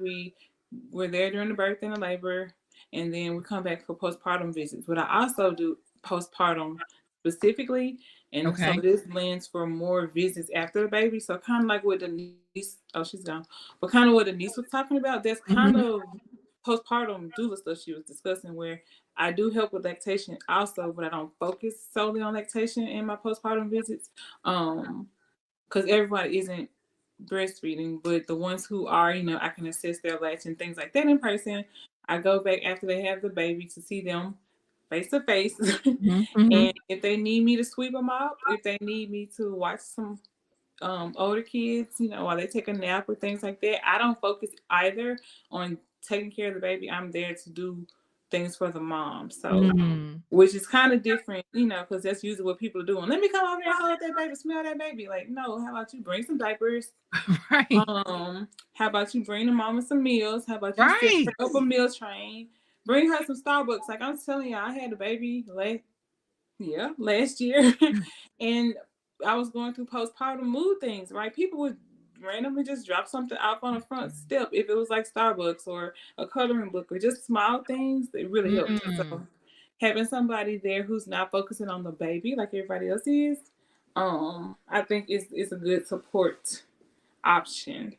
We're there during the birth and the labor, and then we come back for postpartum visits. But I also do postpartum specifically, and so Okay. this lends for more visits after the baby. So kind of like what Denise, oh, she's gone, but kind of what Denise was talking about. That's kind Mhm. of postpartum doula stuff she was discussing, where I do help with lactation also, but I don't focus solely on lactation in my postpartum visits. Because everybody isn't breastfeeding, but the ones who are, I can assess their latch and things like that in person. I go back after they have the baby to see them face to face. Mhm. Mhm. And if they need me to sweep them out, if they need me to watch some older kids, while they take a nap or things like that, I don't focus either on taking care of the baby. I'm there to do things for the mom. So, Mm. which is kind of different, because that's usually what people are doing. Let me come over here and hold that baby, smell that baby. Like, no, how about you bring some diapers? Right. How about you bring the mama some meals? How about you set Right. her up a meal train? Bring her some Starbucks. Like I'm telling you, I had a baby last year, and I was going through postpartum mood things. Right, people would randomly just drop something off on the front step if it was like Starbucks or a coloring book or just small things. It really helped. Mm. So having somebody there who's not focusing on the baby like everybody else is, I think is a good support option.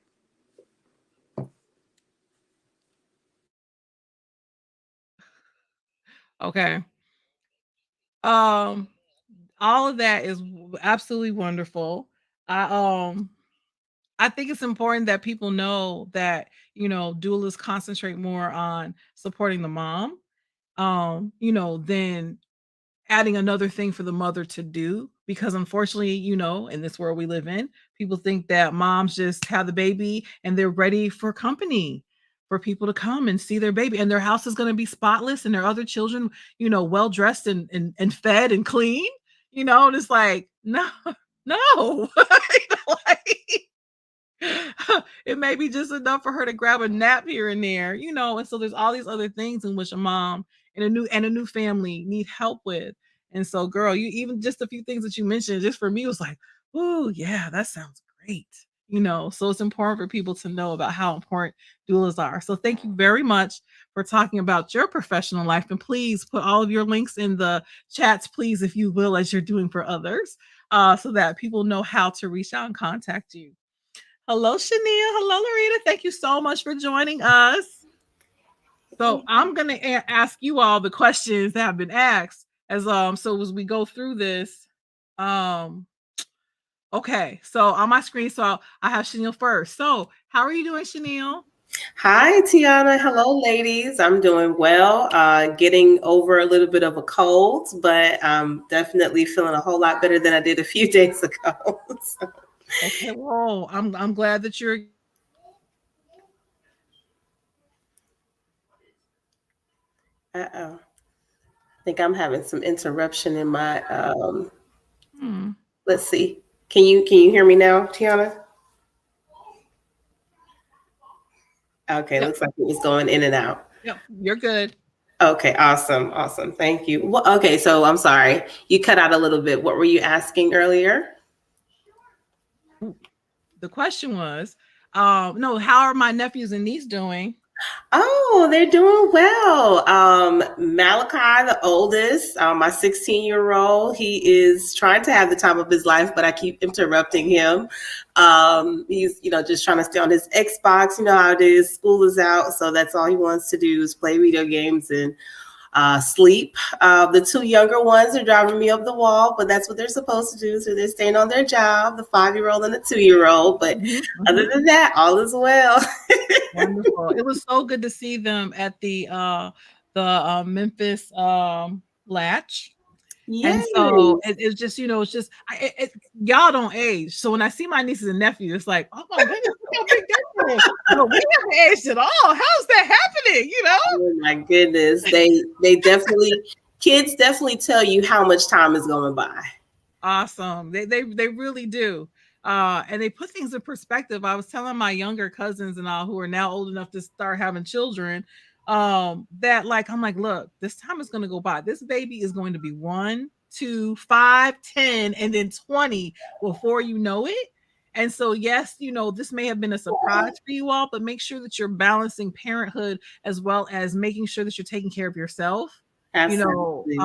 Okay. Um, all of that is absolutely wonderful. I um I think it's important that people know that, doulas concentrate more on supporting the mom, than adding another thing for the mother to do, because unfortunately, in this world we live in, people think that moms just have the baby and they're ready for company, for people to come and see their baby, and their house is going to be spotless and their other children, well dressed and fed and clean, and it's like, no, no. Like, it may be just enough for her to grab a nap here and there, and so there's all these other things in which a mom and a new family need help with. And so, girl, you even just a few things that you mentioned, just for me was like, oh yeah, that sounds great. So it's important for people to know about how important doulas are. So thank you very much for talking about your professional life. And please put all of your links in the chats, please, if you will, as you're doing for others, so that people know how to reach out and contact you. Hello, Shania. Hello, Larita. Thank you so much for joining us. So I'm gonna ask you all the questions that have been asked as we go through this. Um, okay, so on my screen, so I have Chanel first. So how are you doing, Chanel? Hi, Tiana. Hello, ladies. I'm doing well. Getting over a little bit of a cold, but I'm definitely feeling a whole lot better than I did a few days ago. So, Okay, well, I'm glad that you're uh-oh. I think I'm having some interruption in my hmm. let's see. Can you hear me now, Tiana? Okay, Yep, looks like it was going in and out. yep, you're good. Okay, awesome, awesome. Thank you. Well, okay, so I'm sorry. You cut out a little bit. What were you asking earlier? The question was, no, how are my nephews and niece doing? Oh, they're doing well. Malachi, the oldest, my 16-year-old, he is trying to have the time of his life, but I keep interrupting him. He's, just trying to stay on his Xbox. You know how it is. School is out, so that's all he wants to do is play video games and sleep. The two younger ones are driving me up the wall, but that's what they're supposed to do. So they're staying on their job, the 5-year-old and the 2-year-old. But Mhm, other mhm. than that, all is well. Wonderful. It was so good to see them at the Memphis Latch. And so Yay. it's just, it's just y'all don't age. So when I see my nieces and nephews, it's like, oh my goodness, look how big that is. But we haven't aged at all. How's that happening? Oh my goodness. They definitely kids definitely tell you how much time is going by. Awesome. They really do. And they put things in perspective. I was telling my younger cousins and all who are now old enough to start having children. that like I'm like, look, this time is gonna go by. This baby is going to be 1, 2, 5, 10, and then 20 before you know it. And so, yes, this may have been a surprise for you all, but make sure that you're balancing parenthood as well as making sure that you're taking care of yourself, Absolutely.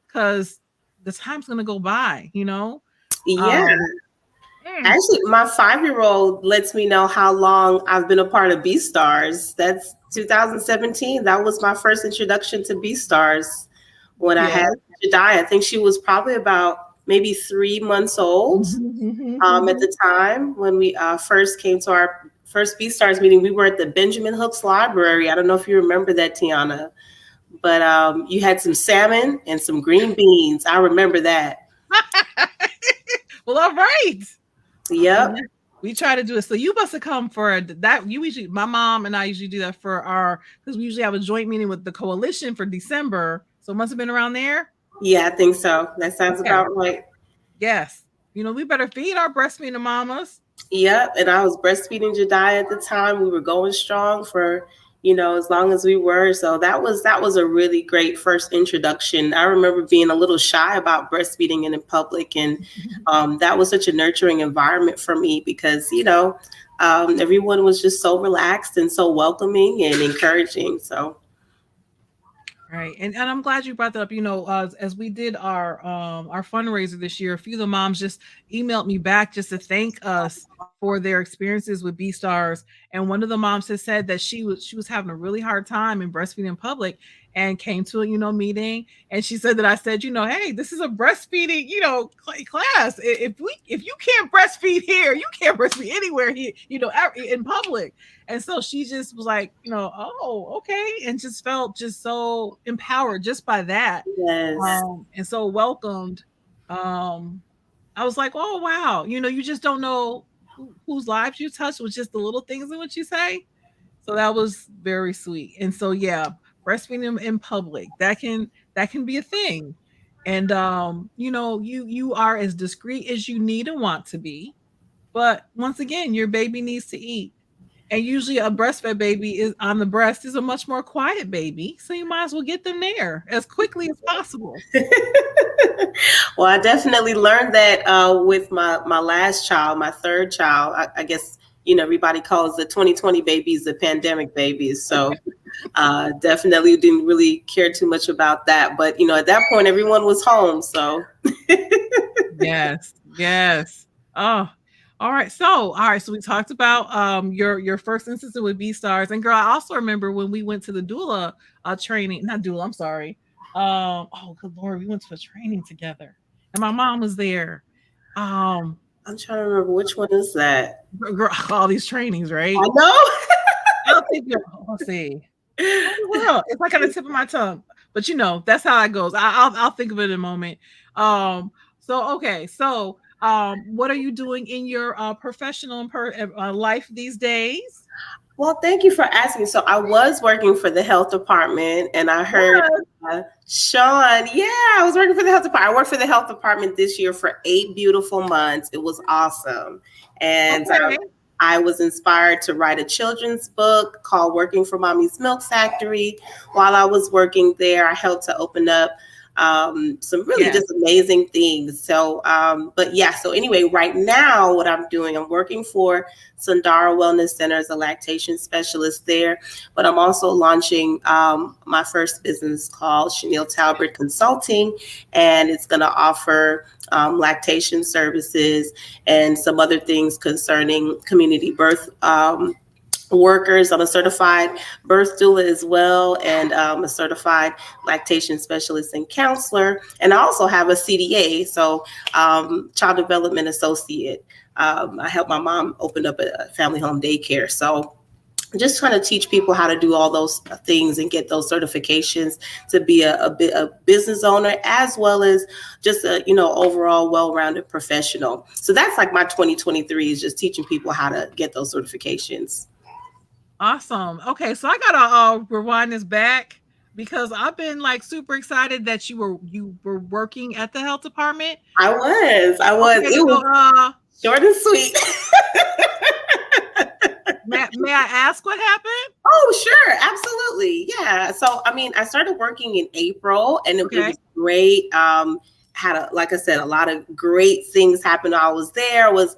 because the time's going to go by, Yeah. Mm. Actually, my 5-year-old lets me know how long I've been a part of BSTARS. That's 2017. That was my first introduction to BSTARS when I had Yes. Jediah. I think she was probably about maybe 3 months old at the time when we first came to our first BSTARS meeting. We were at the Benjamin Hooks Library. I don't know if you remember that, Tiana, but you had some salmon and some green beans. I remember that. Well, all right. Yep. We try to do it. So you must have come for that. You usually, my mom and I usually do that for because we usually have a joint meeting with the coalition for December. So it must have been around there. Yeah, I think so. That sounds Okay. about right. Yes. We better feed our breastfeeding mamas. Yep. And I was breastfeeding Jediah at the time. We were going strong for, as long as we were. So that was a really great first introduction. I remember being a little shy about breastfeeding in public. And that was such a nurturing environment for me because, everyone was just so relaxed and so welcoming and encouraging. So. Right. And I'm glad you brought that up. As we did our fundraiser this year, a few of the moms just emailed me back just to thank us for their experiences with BSTARS. And one of the moms has said that she was having a really hard time in breastfeeding in public and came to a meeting. And she said that I said, hey, this is a breastfeeding, class. If you can't breastfeed here, you can't breastfeed anywhere here, in public. And so she just was like, oh, okay. And just felt just so empowered just by that. Yes. And so welcomed. I was like, oh, wow. You just don't know whose lives you touch with just the little things in what you say. So that was very sweet. And so, yeah, breastfeeding in public, that can be a thing. And, you are as discreet as you need and want to be. But once again, your baby needs to eat. And usually a breastfed baby is on the breast is a much more quiet baby. So you might as well get them there as quickly as possible. Well, I definitely learned that with my last child, my third child. I guess, everybody calls the 2020 babies the pandemic babies. So definitely didn't really care too much about that. But, at that point, everyone was home. So. Yes. Oh, all right. So we talked about your first instance with BSTARS. And girl, I also remember when we went to the doula training, not doula, I'm sorry. Oh good Lord, we went to a training together and my mom was there. I'm trying to remember which one is that. Girl, all these trainings, right? I know. I'll think let's see. Well, it's like on the tip of my tongue, but that's how it goes. I'll think of it in a moment. So okay, so what are you doing in your professional life these days? Well, thank you for asking. So I was working for the health department and I heard Sean. Yeah, I was working for the health department. I worked for the health department this year for 8 beautiful months. It was awesome. And I was inspired to write a children's book called Working for Mommy's Milk Factory. While I was working there, I helped to open up some really just amazing things. So, so anyway, right now what I'm doing, I'm working for Sundara Wellness Center as a lactation specialist there, but I'm also launching my first business called Chanel Talbert Consulting, and it's going to offer lactation services and some other things concerning community birth workers. I'm a certified birth doula as well, and a certified lactation specialist and counselor. And I also have a CDA, so child development associate. I helped my mom open up a family home daycare. So just trying to teach people how to do all those things and get those certifications to be a business owner, as well as just a overall well-rounded professional. So that's like my 2023 is just teaching people how to get those certifications. Awesome. Okay, so I gotta rewind this back because I've been like super excited that you were working at the health department. I was. Okay, it was short and sweet. may I ask what happened? Oh, sure. Absolutely. Yeah. So, I mean, I started working in April and it Okay. was great. Had like I said, a lot of great things happened. I was there. I was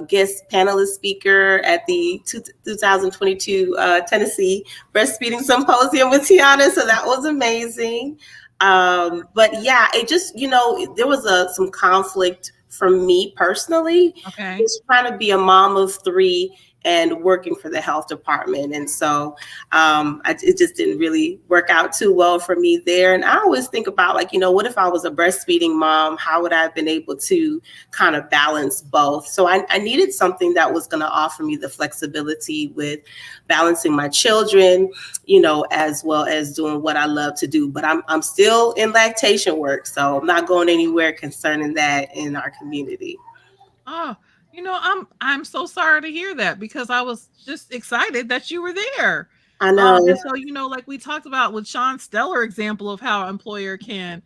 guest panelist speaker at the 2022 Tennessee Breastfeeding Symposium with Tiana. So that was amazing. But yeah, it just, there was some conflict for me personally, Okay. just trying to be a mom of three and working for the health department. And so it just didn't really work out too well for me there. And I always think about, like, what if I was a breastfeeding mom? How would I have been able to kind of balance both? So I needed something that was going to offer me the flexibility with balancing my children, as well as doing what I love to do. But I'm still in lactation work, so I'm not going anywhere concerning that in our community. Oh, I'm so sorry to hear that because I was just excited that you were there. I know. And so, like we talked about with Sean's stellar example of how an employer can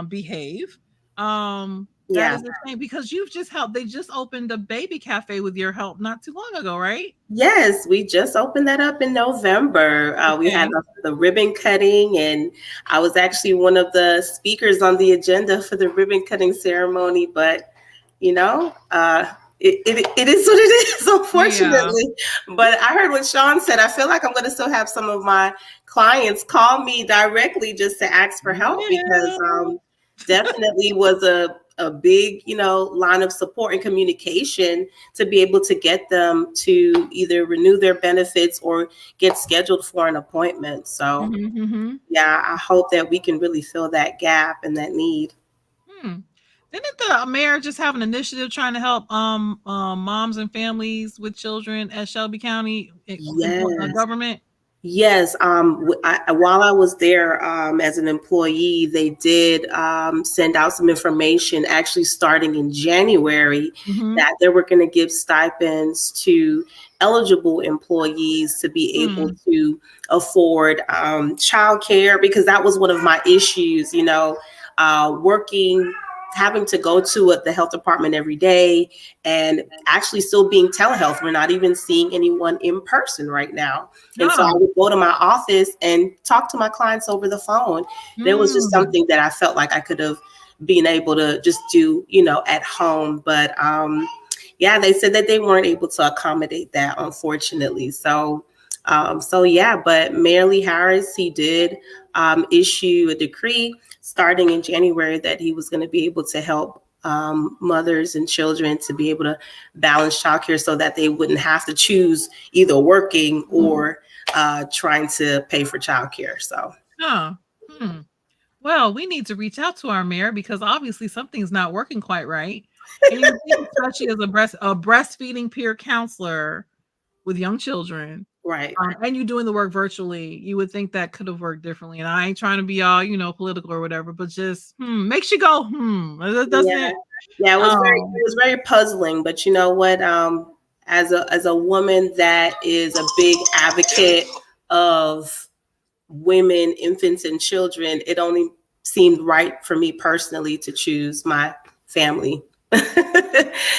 behave. That Yeah. is the same because you've just helped. They just opened a baby cafe with your help not too long ago, right? Yes, we just opened that up in November. We had Okay. the ribbon cutting, and I was actually one of the speakers on the agenda for the ribbon cutting ceremony. But it is what it is, Yeah. unfortunately. But I heard what Sean said. I feel like I'm going to still have some of my clients call me directly just to ask for help because Yeah. definitely was a big, line of support and communication to be able to get them to either renew their benefits or get scheduled for an appointment. So Mm-hmm. yeah, I hope that we can really fill that gap and that need. Hmm. Didn't the mayor just have an initiative trying to help moms and families with children at Shelby County Yes. government? Yes, while I was there as an employee, they did send out some information actually starting in January Mm-hmm. that they were going to give stipends to eligible employees to be able to afford childcare, because that was one of my issues, working, having to go to the health department every day and actually still being telehealth. We're not even seeing anyone in person right now. And so I Oh. would go to my office and talk to my clients over the phone. There was just something that I felt like I could have been able to just do, at home. But yeah, they said that they weren't able to accommodate that, unfortunately. So yeah, but Mayor Lee Harris, he did issue a decree starting in January that he was going to be able to help mothers and children to be able to balance childcare so that they wouldn't have to choose either working or trying to pay for childcare. So, Huh. Hmm. Well, we need to reach out to our mayor because obviously something's not working quite right. And you think, especially as a breastfeeding peer counselor with young children, right. and you doing the work virtually, you would think that could have worked differently. And I ain't trying to be all, political or whatever, but just makes you go, doesn't Yeah. it? Yeah, it was very puzzling, but you know what? As a woman that is a big advocate of women, infants, and children, it only seemed right for me personally to choose my family to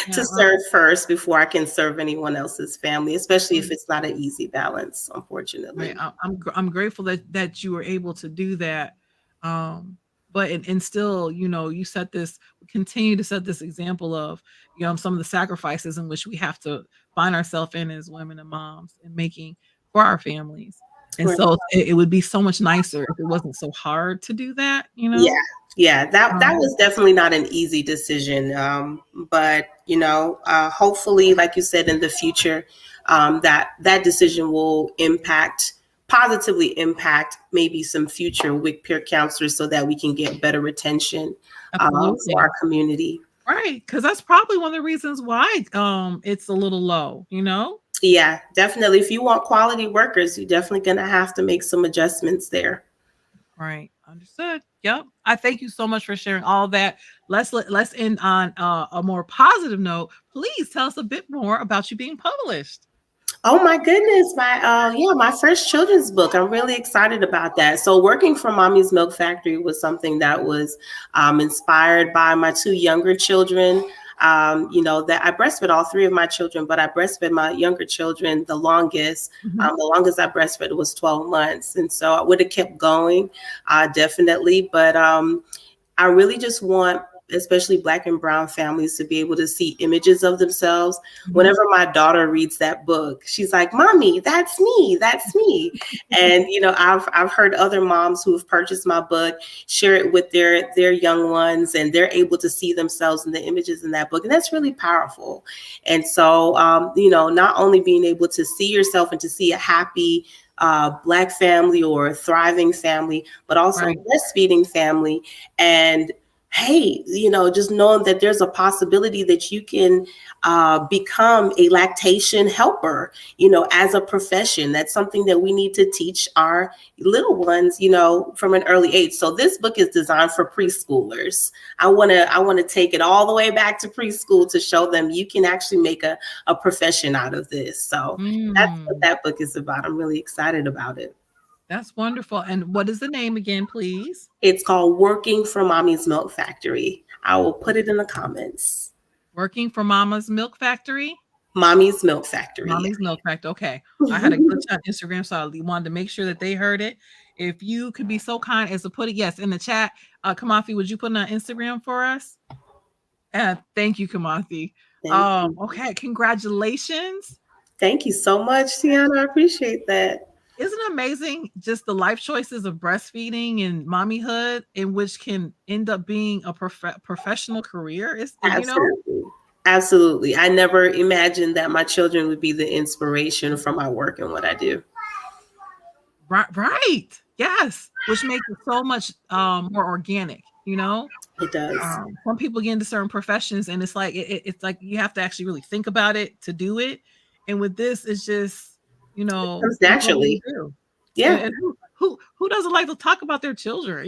Yeah, serve first before I can serve anyone else's family, especially if it's not an easy balance, unfortunately. right. I'm grateful that you were able to do that. But and still, you continue to set this example of, some of the sacrifices in which we have to find ourselves in as women and moms and making for our families. And Right. so it would be so much nicer if it wasn't so hard to do that, Yeah, that Um, was definitely not an easy decision. But hopefully, like you said, in the future, that decision will positively impact maybe some future WIC peer counselors so that we can get better retention for absolutely. our community. Right. Because that's probably one of the reasons why it's a little low, Yeah, definitely. If you want quality workers, you're definitely going to have to make some adjustments there. Right. Understood. Yep. I thank you so much for sharing all that. Let's end on a more positive note. Please tell us a bit more about you being published. Oh my goodness, my first children's book. I'm really excited about that. So working for Mommy's Milk Factory was something that was inspired by my two younger children. that I breastfed all three of my children, but I breastfed my younger children the longest. Mhm. The longest I breastfed was 12 months. And so I would have kept going, definitely. But I really just want, especially Black and brown families, to be able to see images of themselves. Mhm. Whenever my daughter reads that book, she's like, "Mommy, that's me, that's me." And I've heard other moms who have purchased my book share it with their young ones, and they're able to see themselves in the images in that book, and that's really powerful. And so not only being able to see yourself and to see a happy Black family or a thriving family, but also Right. breastfeeding family. And hey, just knowing that there's a possibility that you can become a lactation helper, as a profession. That's something that we need to teach our little ones, from an early age. So this book is designed for preschoolers. I want to take it all the way back to preschool to show them you can actually make a profession out of this. So that's what that book is about. I'm really excited about it. That's wonderful. And what is the name again, please? It's called Working for Mommy's Milk Factory. I will put it in the comments. Working for Mama's Milk Factory? Mommy's Milk Factory. Mommy's Milk Factory. Okay. I had a glitch on Instagram, so I wanted to make sure that they heard it. If you could be so kind as to put it, yes, in the chat. Kamathi, would you put it on Instagram for us? Thank you, Kamathi. Thank you. Okay. Congratulations. Thank you so much, Tiana. I appreciate that. Isn't it amazing just the life choices of breastfeeding and mommyhood, in which can end up being a professional career? Absolutely. Absolutely. I never imagined that my children would be the inspiration for my work and what I do. Right. Yes. Which makes it so much more organic, It does. Some people get into certain professions and it's like it's like you have to actually really think about it to do it. And with this, it's just, it comes naturally. Yeah. And who doesn't like to talk about their children,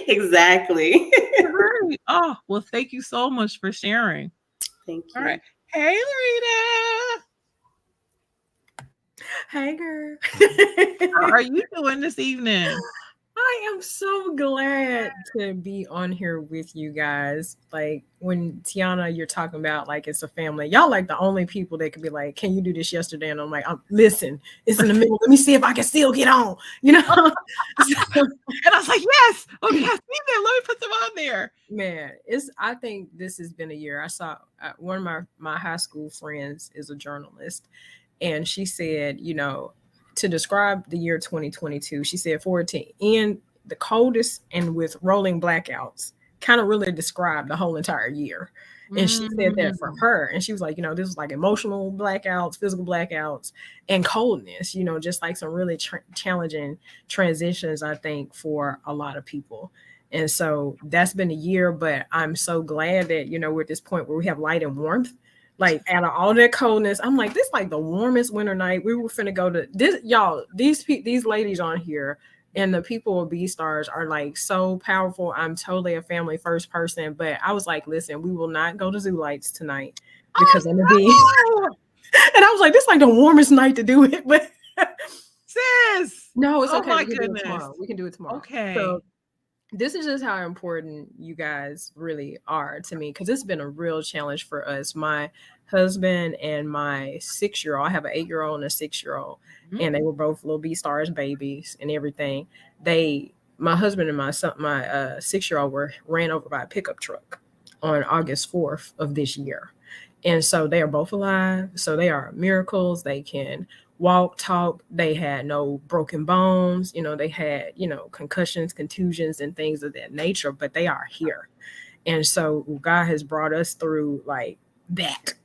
Exactly. Right. Oh, well, thank you so much for sharing. Thank you. All right. Hey, Loretta. Hey, girl. How are you doing this evening? I am so glad to be on here with you guys. Like when Tiana, you're talking about like it's a family. Y'all like the only people that could be like, "Can you do this yesterday?" And I'm like, "Listen, it's in the middle. Let me see if I can still get on." And I was like, "Yes, okay, see there. Let me put them on there." Man, I think this has been a year. I saw one of my high school friends is a journalist, and she said, to describe the year 2022, she said for it to end the coldest and with rolling blackouts kind of really described the whole entire year. And she said that for her, and she was like, this was like emotional blackouts, physical blackouts, and coldness, just like some really challenging transitions, I think, for a lot of people. And so that's been a year, but I'm so glad that, we're at this point where we have light and warmth. Like out of all that coldness, I'm like, this is like the warmest winter night. We were finna go to this, y'all. These ladies on here and the people of BSTARS are like so powerful. I'm totally a family first person, but I was like, listen, we will not go to Zoo Lights tonight because I'm gonna be. And I was like, this is like the warmest night to do it, but sis, no, it's oh okay. My we can goodness. do it tomorrow. We can do it tomorrow. Okay. So, this is just how important you guys really are to me, because it's been a real challenge for us. My husband and my 6-year-old, I have an 8-year-old and a 6-year-old, and they were both little BSTARS babies and everything. My husband and my 6-year-old ran over by a pickup truck on August 4th of this year. And so they are both alive. So they are miracles. They can walk, talk. They had no broken bones. They had, concussions, contusions, and things of that nature, but they are here. And so God has brought us through like that.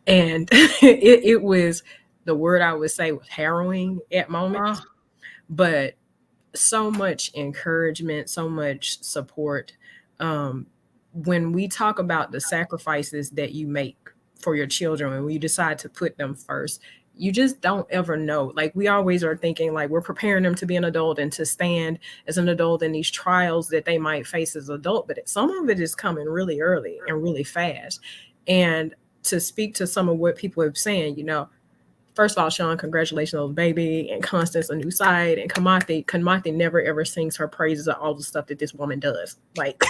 And it was, the word I would say was harrowing at moments, but so much encouragement, so much support. When we talk about the sacrifices that you make for your children, when you decide to put them first, you just don't ever know. Like we always are thinking like we're preparing them to be an adult and to stand as an adult in these trials that they might face as adult, but some of it is coming really early and really fast. And to speak to some of what people have saying, first of all, Sean, congratulations on the baby, and Constance, a new side, and Kamathi never ever sings her praises of all the stuff that this woman does. Like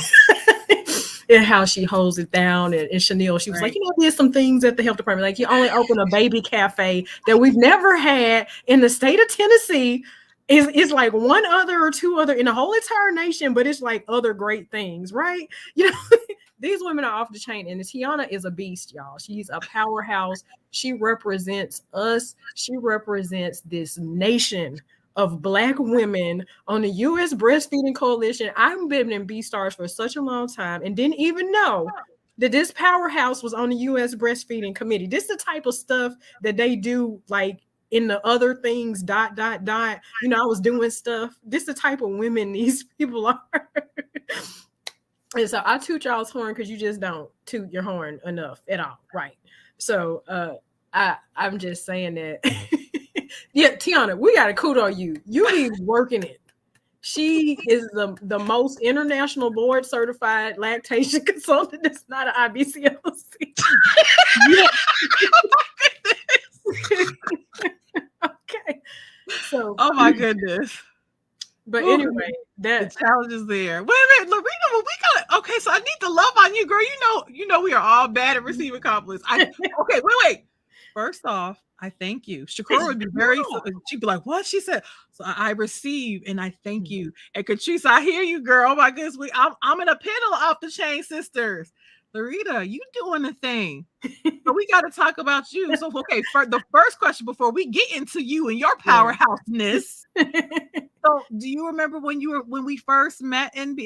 and how she holds it down. And Chanel, she was like, there's some things at the health department. Like, you only open a baby cafe that we've never had in the state of Tennessee. Is like one other or two other in the whole entire nation, but it's like other great things, right? These women are off the chain, and Tiana is a beast, y'all. She's a powerhouse. She represents us. She represents this nation of Black women on the U.S. Breastfeeding Coalition. I've been in BSTARS for such a long time and didn't even know that this powerhouse was on the U.S. Breastfeeding Committee. This is the type of stuff that they do, like, in the other things, ... I was doing stuff. This is the type of women these people are. And so I toot y'all's horn because you just don't toot your horn enough at all, right? So I'm just saying that. Yeah, Tiana, we got to kudos you. You be working it. She is the most international board certified lactation consultant. That's not an IBCLC. Okay. So. Oh my goodness. But anyway, the challenge is there. Wait a minute, Lorena, we got okay. So I need to love on you, girl. You know we are all bad at receiving compliments. Okay, wait. First off, I thank you. Shakura would be very. She'd be like, "What?" She said. So I receive and I thank you. And Katrice, I hear you, girl. Oh my goodness, I'm in a panel off the chain, sisters. Loretta, you doing the thing. So we got to talk about you. So okay, for the first question before we get into you and your powerhouseness. So do you remember when we first met and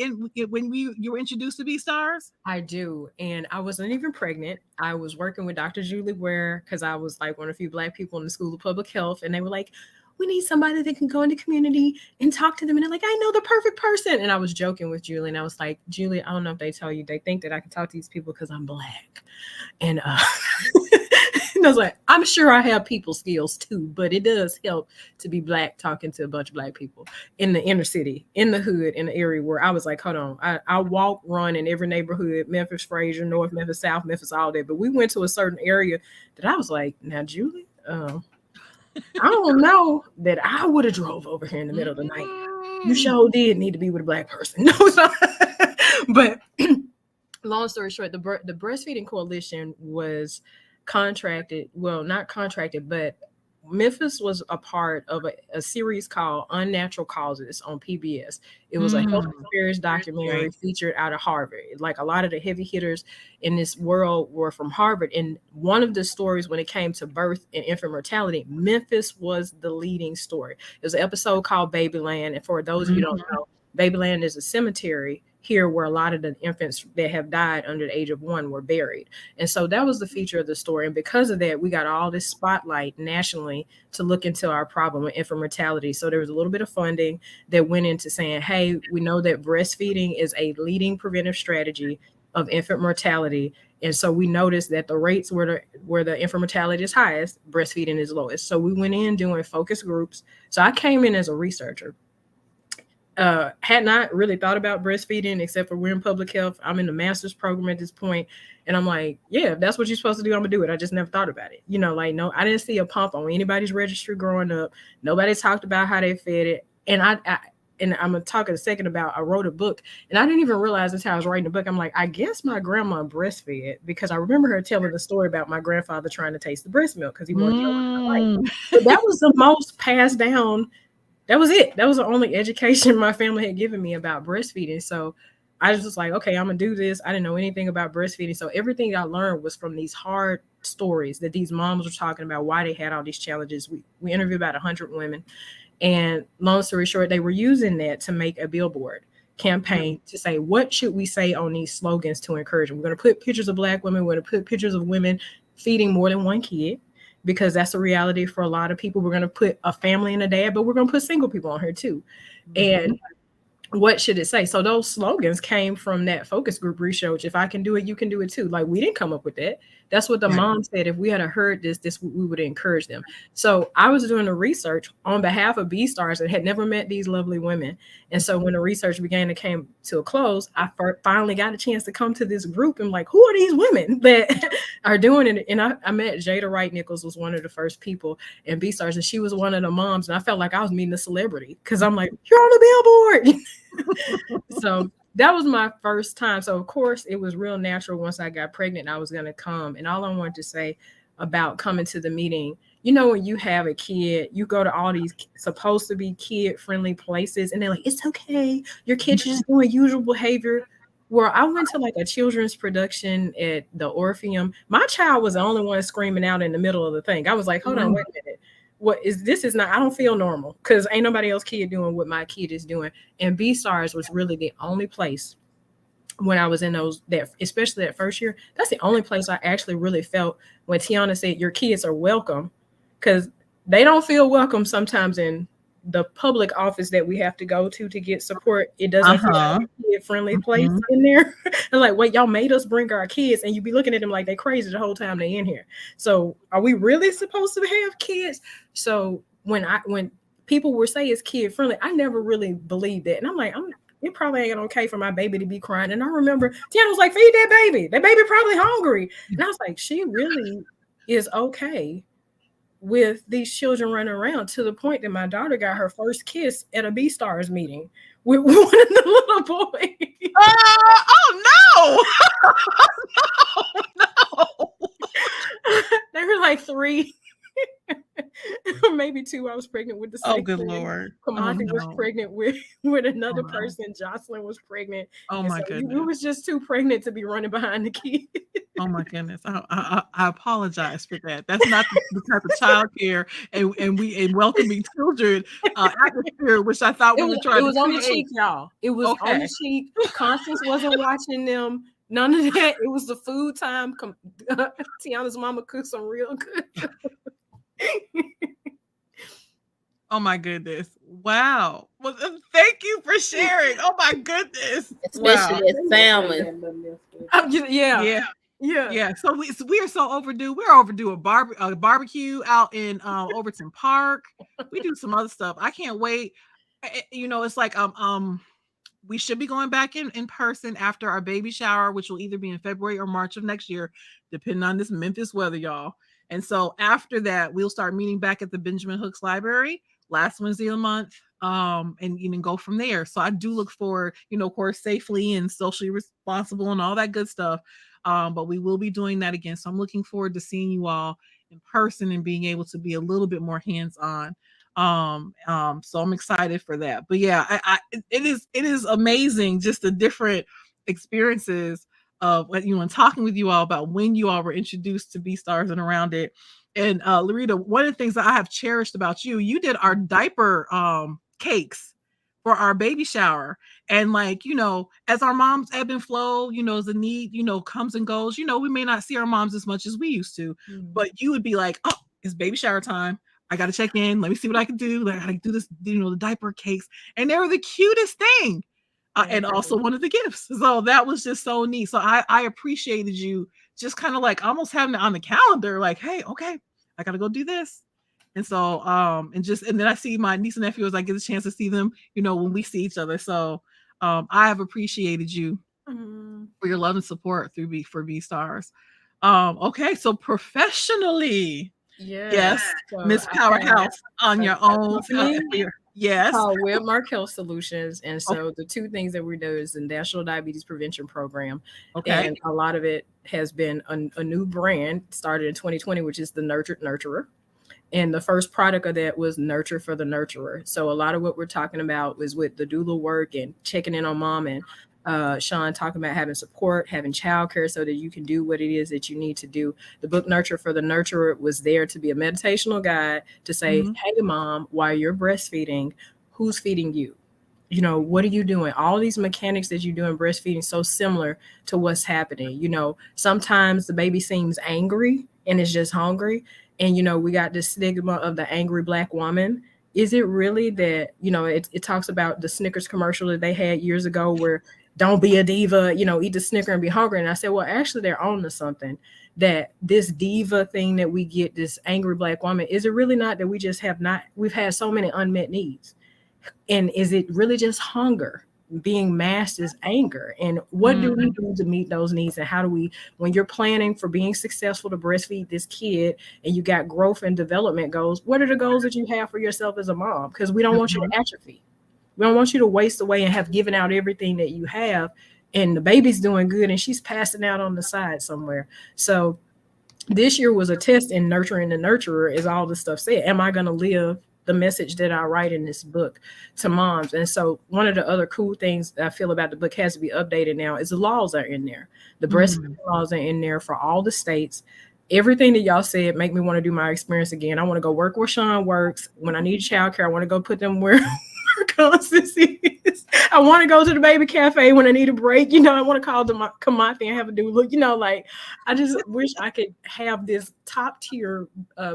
when you were introduced to BSTARS? I do. And I wasn't even pregnant. I was working with Dr. Julie Ware because I was like one of the few Black people in the School of Public Health. And they were like, we need somebody that can go in the community and talk to them. And they're like, I know the perfect person. And I was joking with Julie. And I was like, Julie, I don't know if they tell you, they think that I can talk to these people because I'm Black. And, and I was like, I'm sure I have people skills too, but it does help to be Black talking to a bunch of Black people in the inner city, in the hood, in the area where I was like, hold on, I walk, run in every neighborhood, Memphis, Fraser, North Memphis, South Memphis, all that. But we went to a certain area that I was like, now, Julie, I don't know that I would have drove over here in the middle of the night. You sure did need to be with a Black person. No, but long story short, the Breastfeeding Coalition was contracted. Well, not contracted, but Memphis was a part of a series called Unnatural Causes on PBS. It was a health affairs documentary featured out of Harvard. Like a lot of the heavy hitters in this world were from Harvard. And one of the stories when it came to birth and infant mortality, Memphis was the leading story. There's an episode called Babyland. And for those of you who don't know, Babyland is a cemetery here where a lot of the infants that have died under the age of 1 were buried. And so that was the feature of the story. And because of that, we got all this spotlight nationally to look into our problem with infant mortality. So there was a little bit of funding that went into saying, hey, we know that breastfeeding is a leading preventive strategy of infant mortality. And so we noticed that the rates where the infant mortality is highest, breastfeeding is lowest. So we went in doing focus groups. So I came in as a researcher. Had not really thought about breastfeeding except for we're in public health. I'm in the master's program at this point. And I'm like, yeah, if that's what you're supposed to do, I'm gonna do it. I just never thought about it. No, I didn't see a pump on anybody's registry growing up. Nobody talked about how they fed it. And I'm gonna talk in a second about, I wrote a book and I didn't even realize that's how I was writing the book. I'm like, I guess my grandma breastfed because I remember her telling the story about my grandfather trying to taste the breast milk because he wanted to know what it was like. But that was the most passed down. That was it. That was the only education my family had given me about breastfeeding. So I was just like, okay, I'm going to do this. I didn't know anything about breastfeeding. So everything I learned was from these hard stories that these moms were talking about, why they had all these challenges. We interviewed about 100 women. And long story short, they were using that to make a billboard campaign to say, what should we say on these slogans to encourage them? We're going to put pictures of Black women. We're going to put pictures of women feeding more than one kid, because that's a reality for a lot of people. We're going to put a family and a dad, but we're going to put single people on here too. And what should it say? So those slogans came from that focus group research. If I can do it, you can do it too. Like, we didn't come up with that. That's what the mom said. If we had heard this, we would encourage them. So I was doing the research on behalf of BSTARS and had never met these lovely women. And so when the research began to came to a close, I finally got a chance to come to this group and like, who are these women that are doing it? And I met Jada Wright Nichols was one of the first people in BSTARS, and she was one of the moms. And I felt like I was meeting a celebrity because I'm like, you're on the billboard. So that was my first time. So of course it was real natural once I got pregnant, I was going to come. And all I wanted to say about coming to the meeting, you know, when you have a kid, you go to all these supposed to be kid friendly places and they're like, it's okay, your kid's just doing usual behavior. Well, I went to like a children's production at the Orpheum. My child was the only one screaming out in the middle of the thing. I was like, hold on, wait a minute. What is this? Is not, I don't feel normal because ain't nobody else kid doing what my kid is doing. And BSTARS was really the only place when I was in those, that especially that first year, that's the only place I actually really felt when Tiana said your kids are welcome, because they don't feel welcome sometimes in the public office that we have to go to get support. It doesn't feel like a kid-friendly place in there. And like, wait, y'all made us bring our kids, and you be looking at them like they crazy the whole time they in here. So are we really supposed to have kids? So when people were saying it's kid-friendly, I never really believed that. And I'm like, it probably ain't okay for my baby to be crying. And I remember Tiana was like, feed that baby. That baby probably hungry. And I was like, she really is okay with these children running around, to the point that my daughter got her first kiss at a BSTARS meeting with one of the little boys. Oh no! No! They were like 3. Maybe 2. I was pregnant with the second. Oh, good Lord. Kamati was pregnant with another person. Jocelyn was pregnant. Oh my goodness. We was just too pregnant to be running behind the kid. Oh my goodness. I apologize for that. That's not the type of child care and welcoming children atmosphere, which I thought we were trying to. It was on the cheek, y'all. It was on the cheek. Constance wasn't watching them. None of that. It was the food time. Tiana's mama cooked some real good. Oh my goodness. Wow. Well, thank you for sharing. Oh my goodness. Especially that salmon. Yeah. So we are so overdue. We're overdue a barbecue out in Overton Park. We do some other stuff. I can't wait. You know, it's like we should be going back in person after our baby shower, which will either be in February or March of next year, depending on this Memphis weather, y'all. And so after that, we'll start meeting back at the Benjamin Hooks Library last Wednesday of the month, and you can go from there. So I do look forward, of course, safely and socially responsible and all that good stuff. But we will be doing that again. So I'm looking forward to seeing you all in person and being able to be a little bit more hands-on. So I'm excited for that. But yeah, it is amazing, just the different experiences of and talking with you all about when you all were introduced to BSTARS and around it. And Larita, one of the things that I have cherished about you did our diaper cakes for our baby shower. And as our moms ebb and flow, as the need, comes and goes, we may not see our moms as much as we used to, but you would be like, oh, it's baby shower time. I got to check in. Let me see what I can do. I got to do this, the diaper cakes. And they were the cutest thing. And also one of the gifts. So that was just so neat. So I appreciated you just kind of like almost having it on the calendar, like, hey, okay, I got to go do this. And so, and then I see my niece and nephew as I get a chance to see them, when we see each other. So I have appreciated you for your love and support for BSTARS. Okay. So professionally, yes, so Miss Powerhouse on your own. Yes. Called Webmark Health Solutions. And so the two things that we do is the National Diabetes Prevention Program. Okay. And a lot of it has been a new brand started in 2020, which is the Nurtured Nurturer. And the first product of that was Nurture for the Nurturer. So a lot of what we're talking about was with the doula work and checking in on mom, and Sean talking about having support, having childcare so that you can do what it is that you need to do. The book Nurture for the Nurturer was there to be a meditational guide to say, hey, mom, while you're breastfeeding, who's feeding you? What are you doing? All these mechanics that you do in breastfeeding so similar to what's happening. Sometimes the baby seems angry and is just hungry. And, we got this stigma of the angry Black woman. Is it really that, it talks about the Snickers commercial that they had years ago where don't be a diva, eat the Snicker and be hungry. And I said, well, actually, they're on to something, that this diva thing that we get, this angry Black woman, is it really not that we've had so many unmet needs? And is it really just hunger being masked as anger? And what do we do to meet those needs? And how do we, when you're planning for being successful to breastfeed this kid and you got growth and development goals, what are the goals that you have for yourself as a mom? Because we don't want you to atrophy. We don't want you to waste away and have given out everything that you have, and the baby's doing good and she's passing out on the side somewhere. So this year was a test in nurturing the nurturer, as all the stuff said. Am I going to live the message that I write in this book to moms? And so one of the other cool things that I feel about the book has to be updated now is the laws are in there. The breastfeeding laws are in there for all the states. Everything that y'all said make me want to do my experience again. I want to go work where Sean works. When I need childcare, I want to go put them where Constance is. I want to go to the baby cafe when I need a break. I want to call them Kamathi and have a do look. Like I just wish I could have this top tier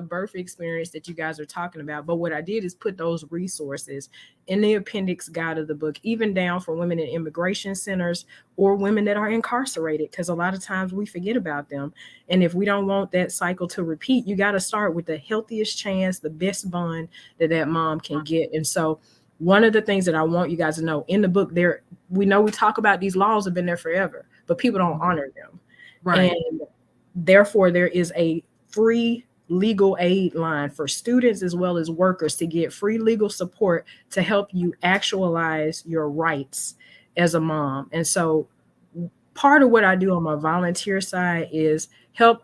birth experience that you guys are talking about. But what I did is put those resources in the appendix guide of the book, even down for women in immigration centers or women that are incarcerated, because a lot of times we forget about them. And if we don't want that cycle to repeat, you got to start with the healthiest chance, the best bond that mom can get. And so one of the things that I want you guys to know in the book, we talk about these laws have been there forever, but people don't honor them. Right. And therefore, there is a free legal aid line for students as well as workers to get free legal support to help you actualize your rights as a mom. And so part of what I do on my volunteer side is help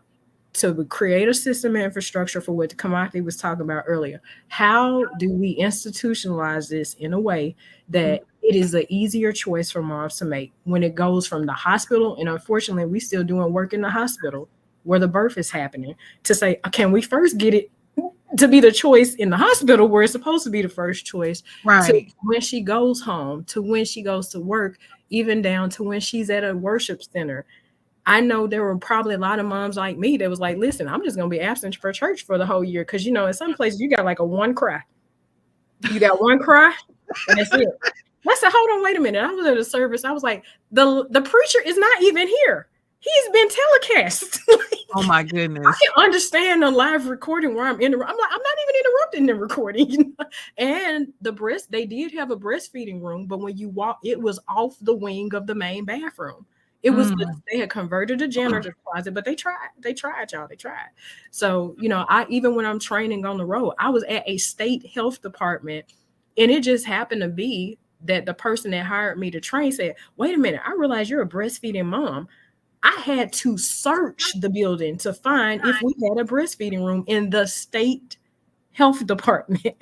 to create a system and infrastructure for what Kamathi was talking about earlier. How do we institutionalize this in a way that it is an easier choice for moms to make when it goes from the hospital? And unfortunately, we still doing work in the hospital where the birth is happening, to say, can we first get it to be the choice in the hospital where it's supposed to be the first choice, right, to when she goes home, to when she goes to work, even down to when she's at a worship center. I know there were probably a lot of moms like me that was like, listen, I'm just going to be absent for church for the whole year. Because, in some places you got like a one cry. You got one cry and that's it. I said, hold on, wait a minute. I was at a service. I was like, the preacher is not even here. He's been telecast. Oh my goodness. I can understand a live recording where I'm like, I'm not even interrupting the recording. And they did have a breastfeeding room, but when you walk, it was off the wing of the main bathroom. It was they had converted a janitor's closet, but they tried, y'all. They tried. So, I even when I'm training on the road, I was at a state health department, and it just happened to be that the person that hired me to train said, wait a minute, I realize you're a breastfeeding mom. I had to search the building to find if we had a breastfeeding room in the state health department.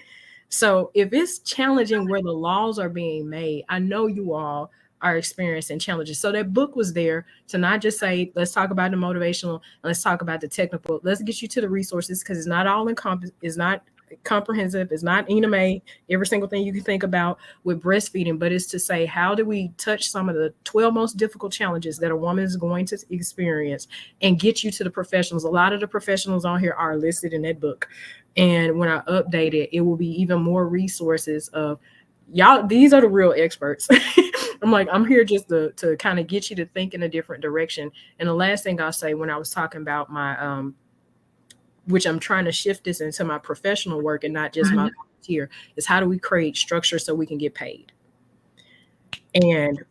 So if it's challenging where the laws are being made, I know you all are experiencing challenges. So that book was there to not just say, let's talk about the motivational and let's talk about the technical. Let's get you to the resources, because it's not all it's not comprehensive. It's not Ina May, every single thing you can think about with breastfeeding, but it's to say, how do we touch some of the 12 most difficult challenges that a woman is going to experience and get you to the professionals. A lot of the professionals on here are listed in that book. And when I update it, it will be even more resources of y'all. These are the real experts. I'm here just to kind of get you to think in a different direction. And the last thing I'll say, when I was talking about my, which I'm trying to shift this into my professional work and not just my volunteer, is how do we create structure so we can get paid? And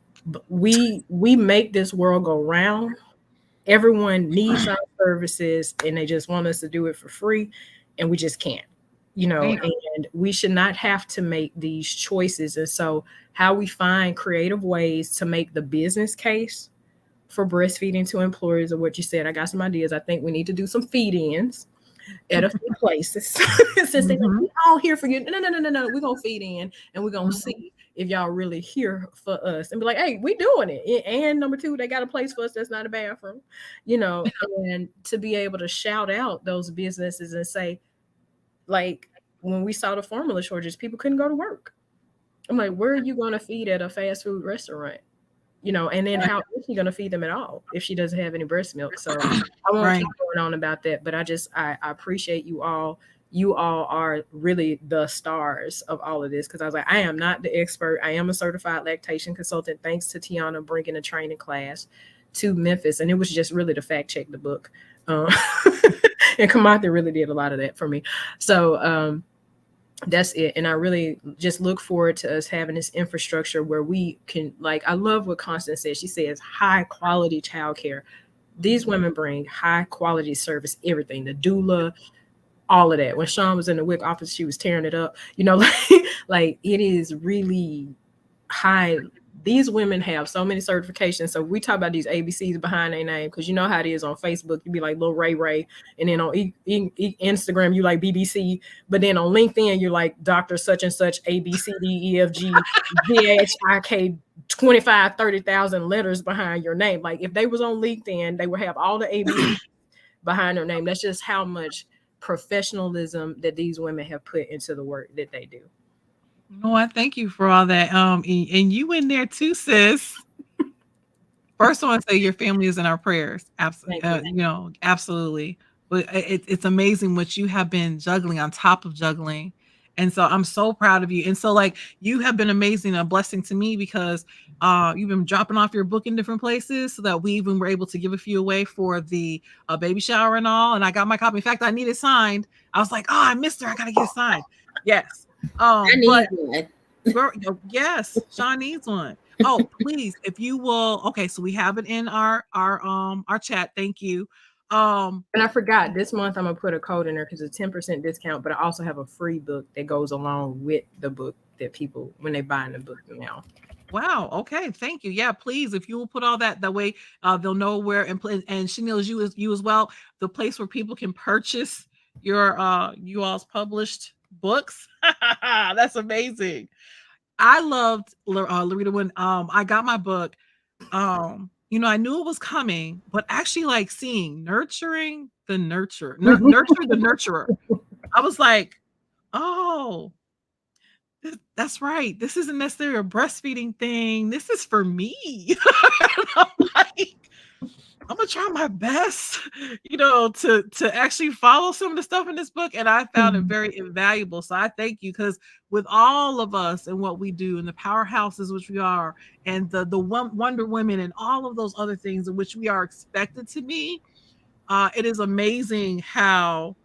we make this world go round. Everyone needs our services and they just want us to do it for free, and we just can't. And we should not have to make these choices. And so how we find creative ways to make the business case for breastfeeding to employers, or what you said, I got some ideas. I think we need to do some feed-ins at a few places. Since they're like, we all here for you. No. We're going to feed in and we're going to see if y'all really here for us, and be like, hey, we doing it. And number two, they got a place for us that's not a bathroom, and to be able to shout out those businesses and say, like, when we saw the formula shortages, people couldn't go to work. I'm like, where are you going to feed at a fast food restaurant? And then how is she going to feed them at all if she doesn't have any breast milk? So I won't keep going on about that, but I appreciate you all. You all are really the stars of all of this, because I was like, I am not the expert. I am a certified lactation consultant, thanks to Tiana bringing a training class to Memphis. And it was just really to fact check the book. And Kamathi really did a lot of that for me. So that's it. And I really just look forward to us having this infrastructure where we can, I love what Constance said. She says high quality childcare. These women bring high quality service, everything, the doula, all of that. When Sean was in the WIC office, she was tearing it up. You know, like it is really high. These women have so many certifications. So we talk about these ABCs behind their name, because you know how it is on Facebook. You be like Lil Ray Ray, and then on Instagram you like BBC, but then on LinkedIn you're like Dr. such and such, ABCDEFG, 25, 30,000 letters behind your name. Like if they was on LinkedIn, they would have all the ABC behind their name. That's just how much professionalism that these women have put into the work that they do. No, I thank you for all that. And you in there too, sis. First, I want to say your family is in our prayers. Absolutely, absolutely. But it's amazing what you have been juggling on top of juggling, and so I'm so proud of you. And so, like, you have been amazing, a blessing to me, because you've been dropping off your book in different places, so that we even were able to give a few away for the baby shower and all. And I got my copy. In fact, I need it signed. I was like, oh, I missed her. I gotta get it signed. Yes. I need one. Girl, yes, Sean needs one. Oh, please, if you will. Okay, so we have it in our chat. Thank you. And I forgot, this month I'm gonna put a code in there because it's a 10% discount, but I also have a free book that goes along with the book that people, when they buy in the book now. Wow. Okay. Thank you. Yeah. Please, if you will put all that way, they'll know where. And Chanel, you as well. The place where people can purchase your you all's published books. That's amazing. I loved Larita when I got my book. I knew it was coming, but actually, like, seeing nurture the nurturer. I was like, oh, that's right. This isn't necessarily a breastfeeding thing. This is for me. I'm like, I'm gonna try my best, to actually follow some of the stuff in this book, and I found it very invaluable. So I thank you, because with all of us and what we do, and the powerhouses which we are, and the Wonder Women, and all of those other things in which we are expected to be, it is amazing how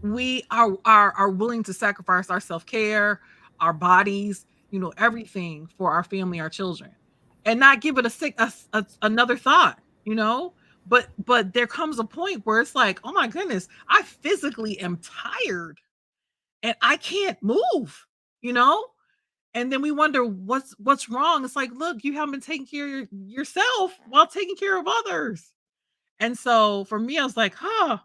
we are willing to sacrifice our self-care, our bodies, everything for our family, our children, and not give it another thought, but there comes a point where it's like, oh my goodness, I physically am tired and I can't move, you know and then we wonder what's wrong. It's like, look, you haven't been taking care of yourself while taking care of others. And so for me, I was like, huh.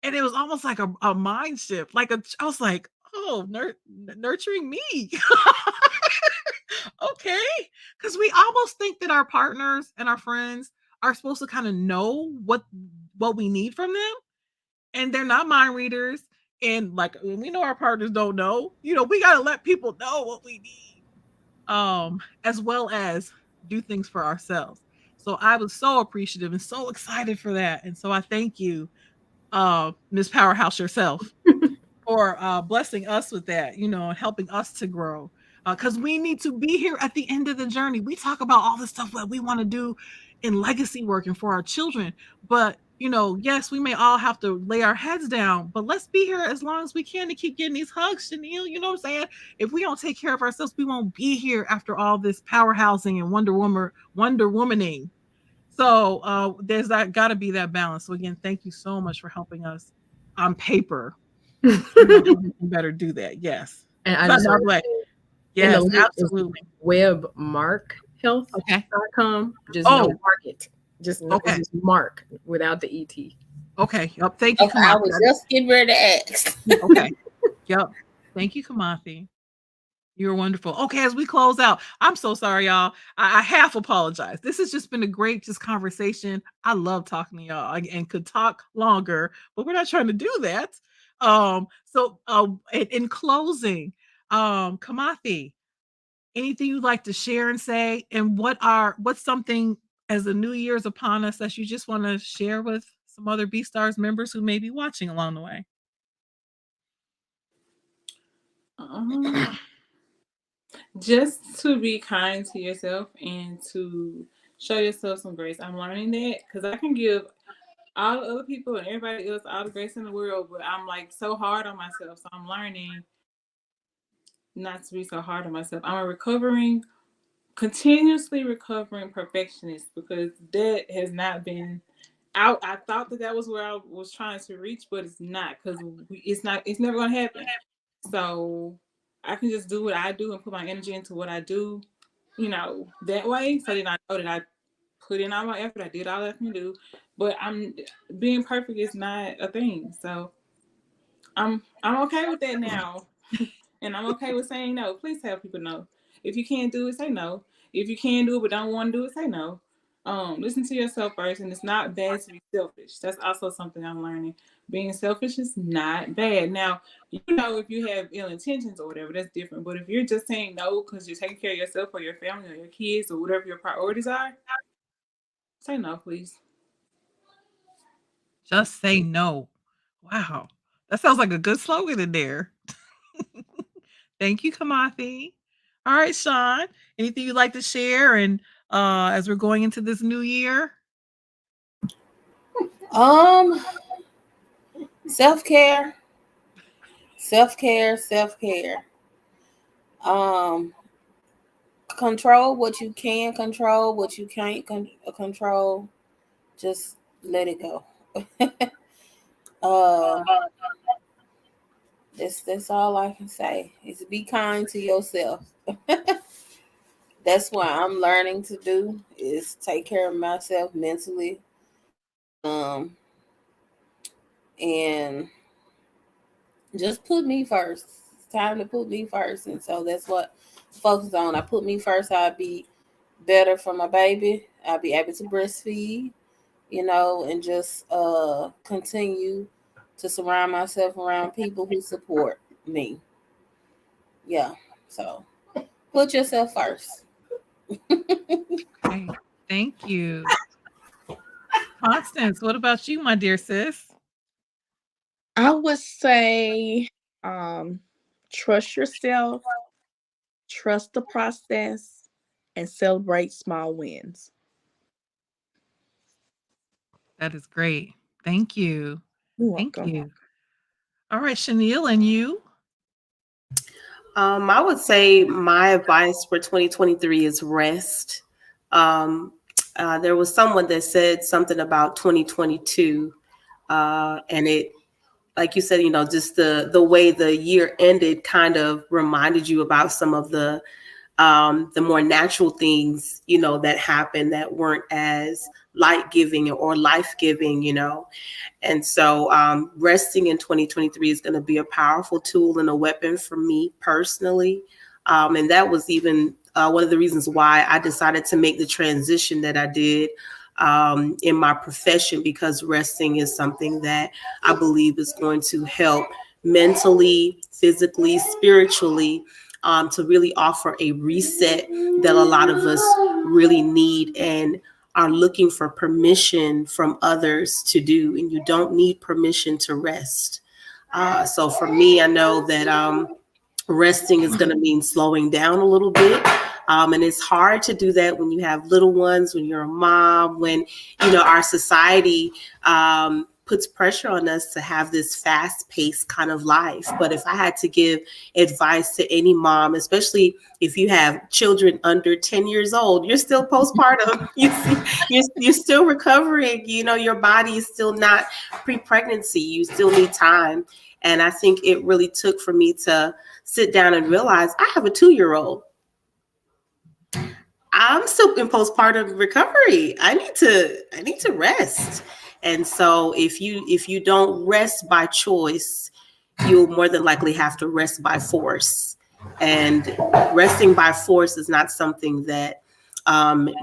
And it was almost like a mind shift. I was like, oh, nurturing me. Okay. Because we almost think that our partners and our friends are supposed to kind of know what we need from them. And they're not mind readers. And like, we know our partners don't know. We got to let people know what we need, as well as do things for ourselves. So I was so appreciative and so excited for that. And so I thank you, Miss Powerhouse yourself, for blessing us with that, and helping us to grow. Because we need to be here at the end of the journey. We talk about all the stuff that we want to do in legacy work and for our children. But, yes, we may all have to lay our heads down, but let's be here as long as we can to keep getting these hugs, Chanel. You know what I'm saying? If we don't take care of ourselves, we won't be here after all this powerhousing and Wonder Womaning. So there's got to be that balance. So again, thank you so much for helping us on paper. Better do that. Yes. And I just yes, absolutely. Webmarkhealth.com. Just no market. Just mark without the ET. Okay. Yep. Thank you. Okay, I was just getting ready to ask. Okay. Yep. Thank you, Kamathi. You're wonderful. Okay, as we close out, I'm so sorry, y'all. I half apologize. This has just been a great conversation. I love talking to y'all and could talk longer, but we're not trying to do that. So in closing, Kamathi, anything you'd like to share and say, and what's something as the new year's upon us that you just want to share with some other BSTARS members who may be watching along the way? Just to be kind to yourself and to show yourself some grace. I'm learning that because I can give all the other people and everybody else all the grace in the world, but I'm like so hard on myself. So I'm learning not to be so hard on myself. I'm a continuously recovering perfectionist, because that has not been I thought that was where I was trying to reach, but it's not, because it's never gonna happen. So I can just do what I do and put my energy into what I do, that way. So then I know that I put in all my effort. I did all I can do, but being perfect is not a thing. So I'm okay with that now, and I'm okay with saying no. Please tell people no. If you can't do it, say no. If you can do it but don't want to do it, say no. Listen to yourself first, and it's not bad to be selfish. That's also something I'm learning. Being selfish is not bad. Now, if you have ill intentions or whatever, that's different. But if you're just saying no because you're taking care of yourself or your family or your kids or whatever your priorities are, say no, please. Just say no. Wow. That sounds like a good slogan in there. Thank you, Kamathi. All right, Sean. Anything you'd like to share? And as we're going into this new year? Self-care. Self-care. Control what you can control, what you can't control. Just let it go. That's all I can say is be kind to yourself. That's what I'm learning to do, is take care of myself mentally, and just put me first. It's time to put me first, and so that's what I focus on. I put me first. I'll be better for my baby. I'll be able to breastfeed, and just continue to surround myself around people who support me. Yeah. So put yourself first. Okay. Thank you. Constance, what about you, my dear sis? I would say trust yourself, trust the process, and celebrate small wins. That is great. Thank you. You're Thank welcome. you. All right, Chanel, and you? I would say my advice for 2023 is rest. There was someone that said something about 2022, and it, like you said, just the way the year ended kind of reminded you about some of the more natural things, that happened that weren't as light giving or life giving, And so resting in 2023 is going to be a powerful tool and a weapon for me personally. And that was even one of the reasons why I decided to make the transition that I did in my profession, because resting is something that I believe is going to help mentally, physically, spiritually, to really offer a reset that a lot of us really need and are looking for permission from others to do. And you don't need permission to rest. So for me, I know that resting is going to mean slowing down a little bit. And it's hard to do that when you have little ones, when you're a mom, when, our society puts pressure on us to have this fast paced kind of life. But if I had to give advice to any mom, especially if you have children under 10 years old, you're still postpartum, you're still recovering, your body is still not pre-pregnancy, you still need time. And I think it really took for me to sit down and realize I have a 2-year-old. I'm still in postpartum recovery. I need to rest. And so if you don't rest by choice, you'll more than likely have to rest by force. And resting by force is not something that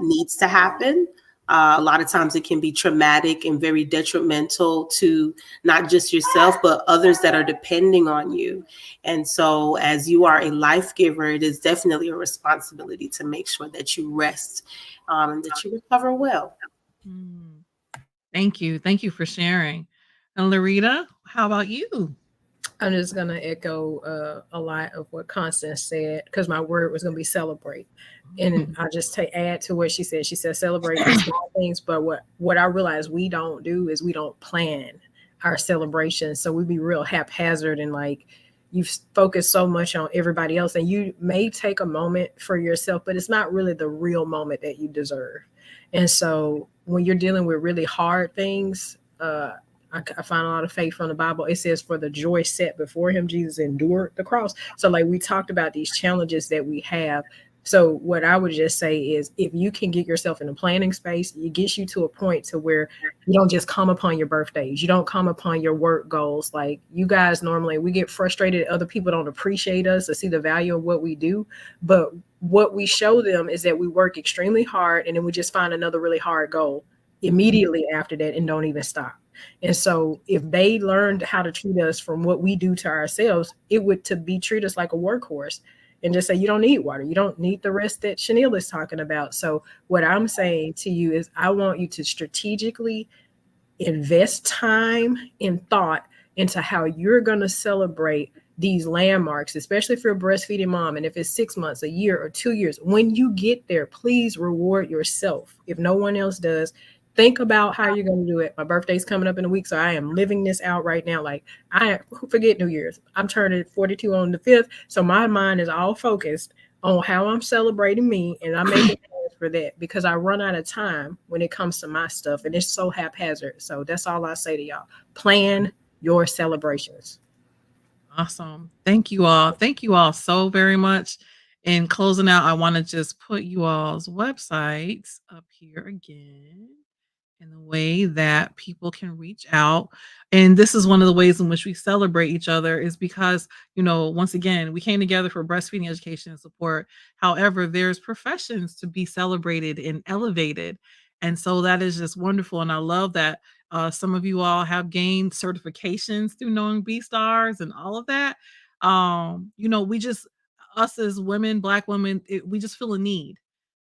needs to happen. A lot of times it can be traumatic and very detrimental to not just yourself, but others that are depending on you. And so as you are a life giver, it is definitely a responsibility to make sure that you rest and that you recover well. Thank you. Thank you for sharing. And Larita, how about you? I'm just gonna echo a lot of what Constance said, because my word was gonna be celebrate, and I just add to what she said. She said celebrate the small things, but what I realize we don't do is we don't plan our celebrations, so we be real haphazard and like you focus so much on everybody else, and you may take a moment for yourself, but it's not really the real moment that you deserve. And so when you're dealing with really hard things, I find a lot of faith from the Bible. It says, "For the joy set before him, Jesus endured the cross." So, like we talked about these challenges that we have. So, what I would just say is, if you can get yourself in a planning space, it gets you to a point to where you don't just come upon your birthdays. You don't come upon your work goals. Like you guys normally, we get frustrated. Other people don't appreciate us or see the value of what we do. But what we show them is that we work extremely hard, and then we just find another really hard goal immediately after that and don't even stop. And so if they learned how to treat us from what we do to ourselves, it would to be treat us like a workhorse and just say, you don't need water. You don't need the rest that Chanel is talking about. So what I'm saying to you is I want you to strategically invest time and thought into how you're going to celebrate these landmarks, especially if you're a breastfeeding mom. And if it's 6 months, a year, or 2 years, when you get there, please reward yourself. If no one else does, think about how you're going to do it. My birthday's coming up in a week, so I am living this out right now. Like I forget New Year's. I'm turning 42 on the 5th, so my mind is all focused on how I'm celebrating me, and I'm making plans for that because I run out of time when it comes to my stuff, and it's so haphazard. So that's all I say to y'all: plan your celebrations. Awesome. Thank you all. Thank you all so very much. In closing out, I want to just put you all's websites up here again in the way that people can reach out. And this is one of the ways in which we celebrate each other is because, once again, we came together for breastfeeding education and support. However, there's professions to be celebrated and elevated. And so that is just wonderful. And I love that some of you all have gained certifications through knowing BSTARS and all of that. We just, us as women, Black women, we just feel a need,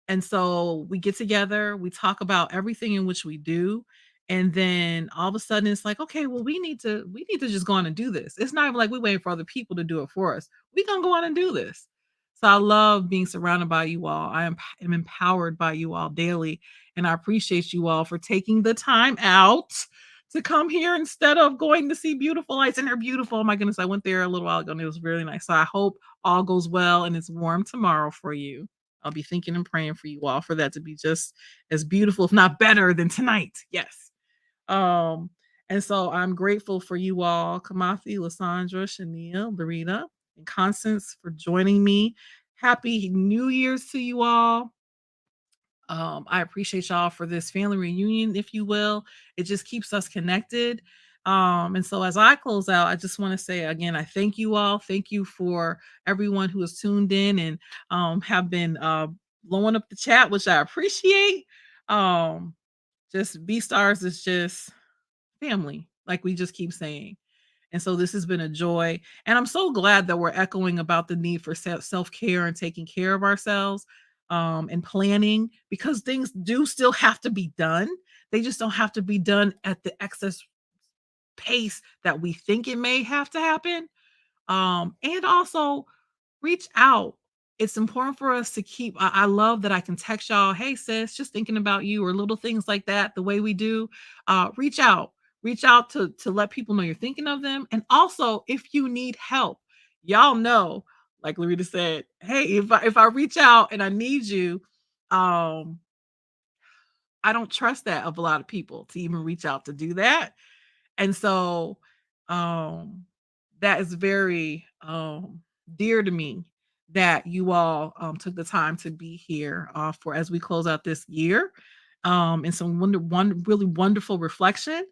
and so we get together, we talk about everything in which we do. And then all of a sudden it's like, okay, well, we need to just go on and do this. It's not even like we waiting for other people to do it for us. We gonna go on and do this. So I love being surrounded by you all. am empowered by you all daily. And I appreciate you all for taking the time out to come here instead of going to see beautiful lights. And they're beautiful. Oh my goodness. I went there a little while ago and it was really nice. So I hope all goes well and it's warm tomorrow for you. I'll be thinking and praying for you all for that to be just as beautiful, if not better than tonight. Yes. Um, and so I'm grateful for you all, Kamathi, Lysandra, Shania, Larita, and Constance for joining me. Happy New Year's to you all. I appreciate y'all for this family reunion, if you will. It just keeps us connected. And so as I close out, I just want to say again, I thank you all. Thank you for everyone who has tuned in and have been blowing up the chat, which I appreciate. Just BSTARS is just family, like we just keep saying. And so this has been a joy. And I'm so glad that we're echoing about the need for self care and taking care of ourselves and planning because things do still have to be done. They just don't have to be done at the excess pace that we think it may have to happen. And also, reach out. It's important for us to keep. I love that I can text y'all, hey sis, just thinking about you, or little things like that, the way we do. Reach out. Reach out to let people know you're thinking of them. And also, if you need help, y'all know, like Larita said, hey, if I reach out and I need you, um, I don't trust that of a lot of people to even reach out to do that. And so um that is very dear to me that you all took the time to be here for as we close out this year and some really wonderful reflection.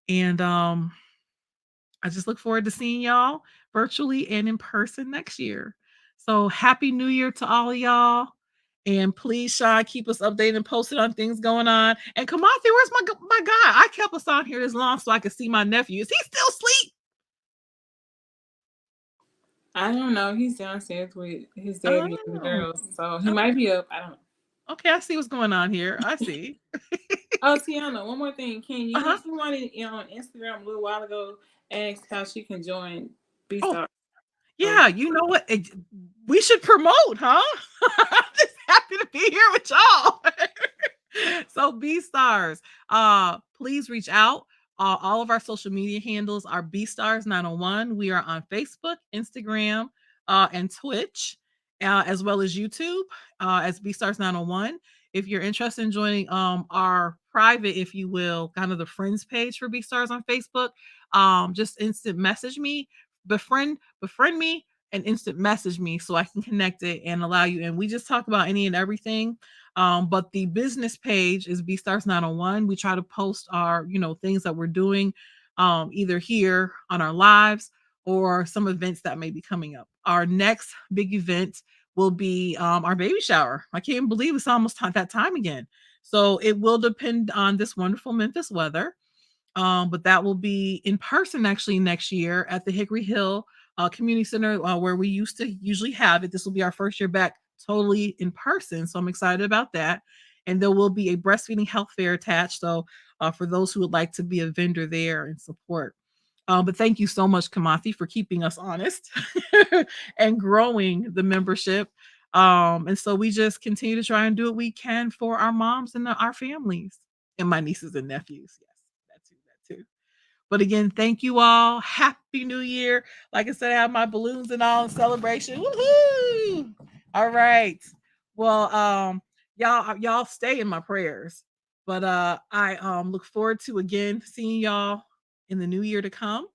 And I just look forward to seeing y'all virtually and in person next year. So happy new year to all of y'all. And please, Sean, keep us updated and posted on things going on. And Kamathi, where's my guy? I kept us on here this long so I could see my nephew. Is he still asleep? I don't know. He's downstairs with his daddy and the girls, so he might be up. I don't know. Okay, I see what's going on here. I see. Oh, Tiana, one more thing. Can you? Uh-huh. Someone on Instagram a little while ago asked how she can join Oh, BSTARS. yeah. You know what? We should promote, huh? I'm just happy to be here with y'all. So BSTARS, please reach out. All of our social media handles are BSTARS 901. We are on Facebook, Instagram, and Twitch, as well as YouTube, as BSTARS 901. If you're interested in joining our private, if you will, kind of the friends page for BSTARS on Facebook. Just instant message me, befriend me, and instant message me so I can connect it and allow you. And we just talk about any and everything. But the business page is BSTARS 901. We try to post our, things that we're doing, either here on our lives or some events that may be coming up. Our next big event will be our baby shower. I can't believe it's almost that time again. So it will depend on this wonderful Memphis weather. But that will be in person actually next year at the Hickory Hill Community Center, where we used to usually have it. This will be our first year back totally in person. So I'm excited about that. And there will be a breastfeeding health fair attached. So for those who would like to be a vendor there and support. But thank you so much, Kamathi, for keeping us honest and growing the membership. And so we just continue to try and do what we can for our moms and our families and my nieces and nephews. Yes, that too. But again, thank you all. Happy New Year. Like I said, I have my balloons and all in celebration. Woohoo! All right. Well, y'all stay in my prayers. But I look forward to again seeing y'all in the new year to come.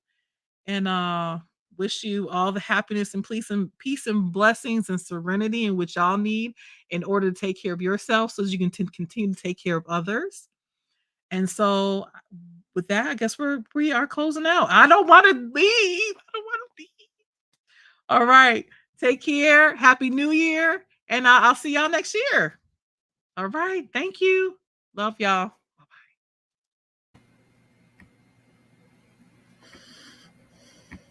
And wish you all the happiness and peace and blessings and serenity in which y'all need in order to take care of yourself so that you can continue to take care of others. And so with that, I guess we are closing out. I don't want to leave. All right. Take care. Happy New Year. And I'll see y'all next year. All right. Thank you. Love y'all.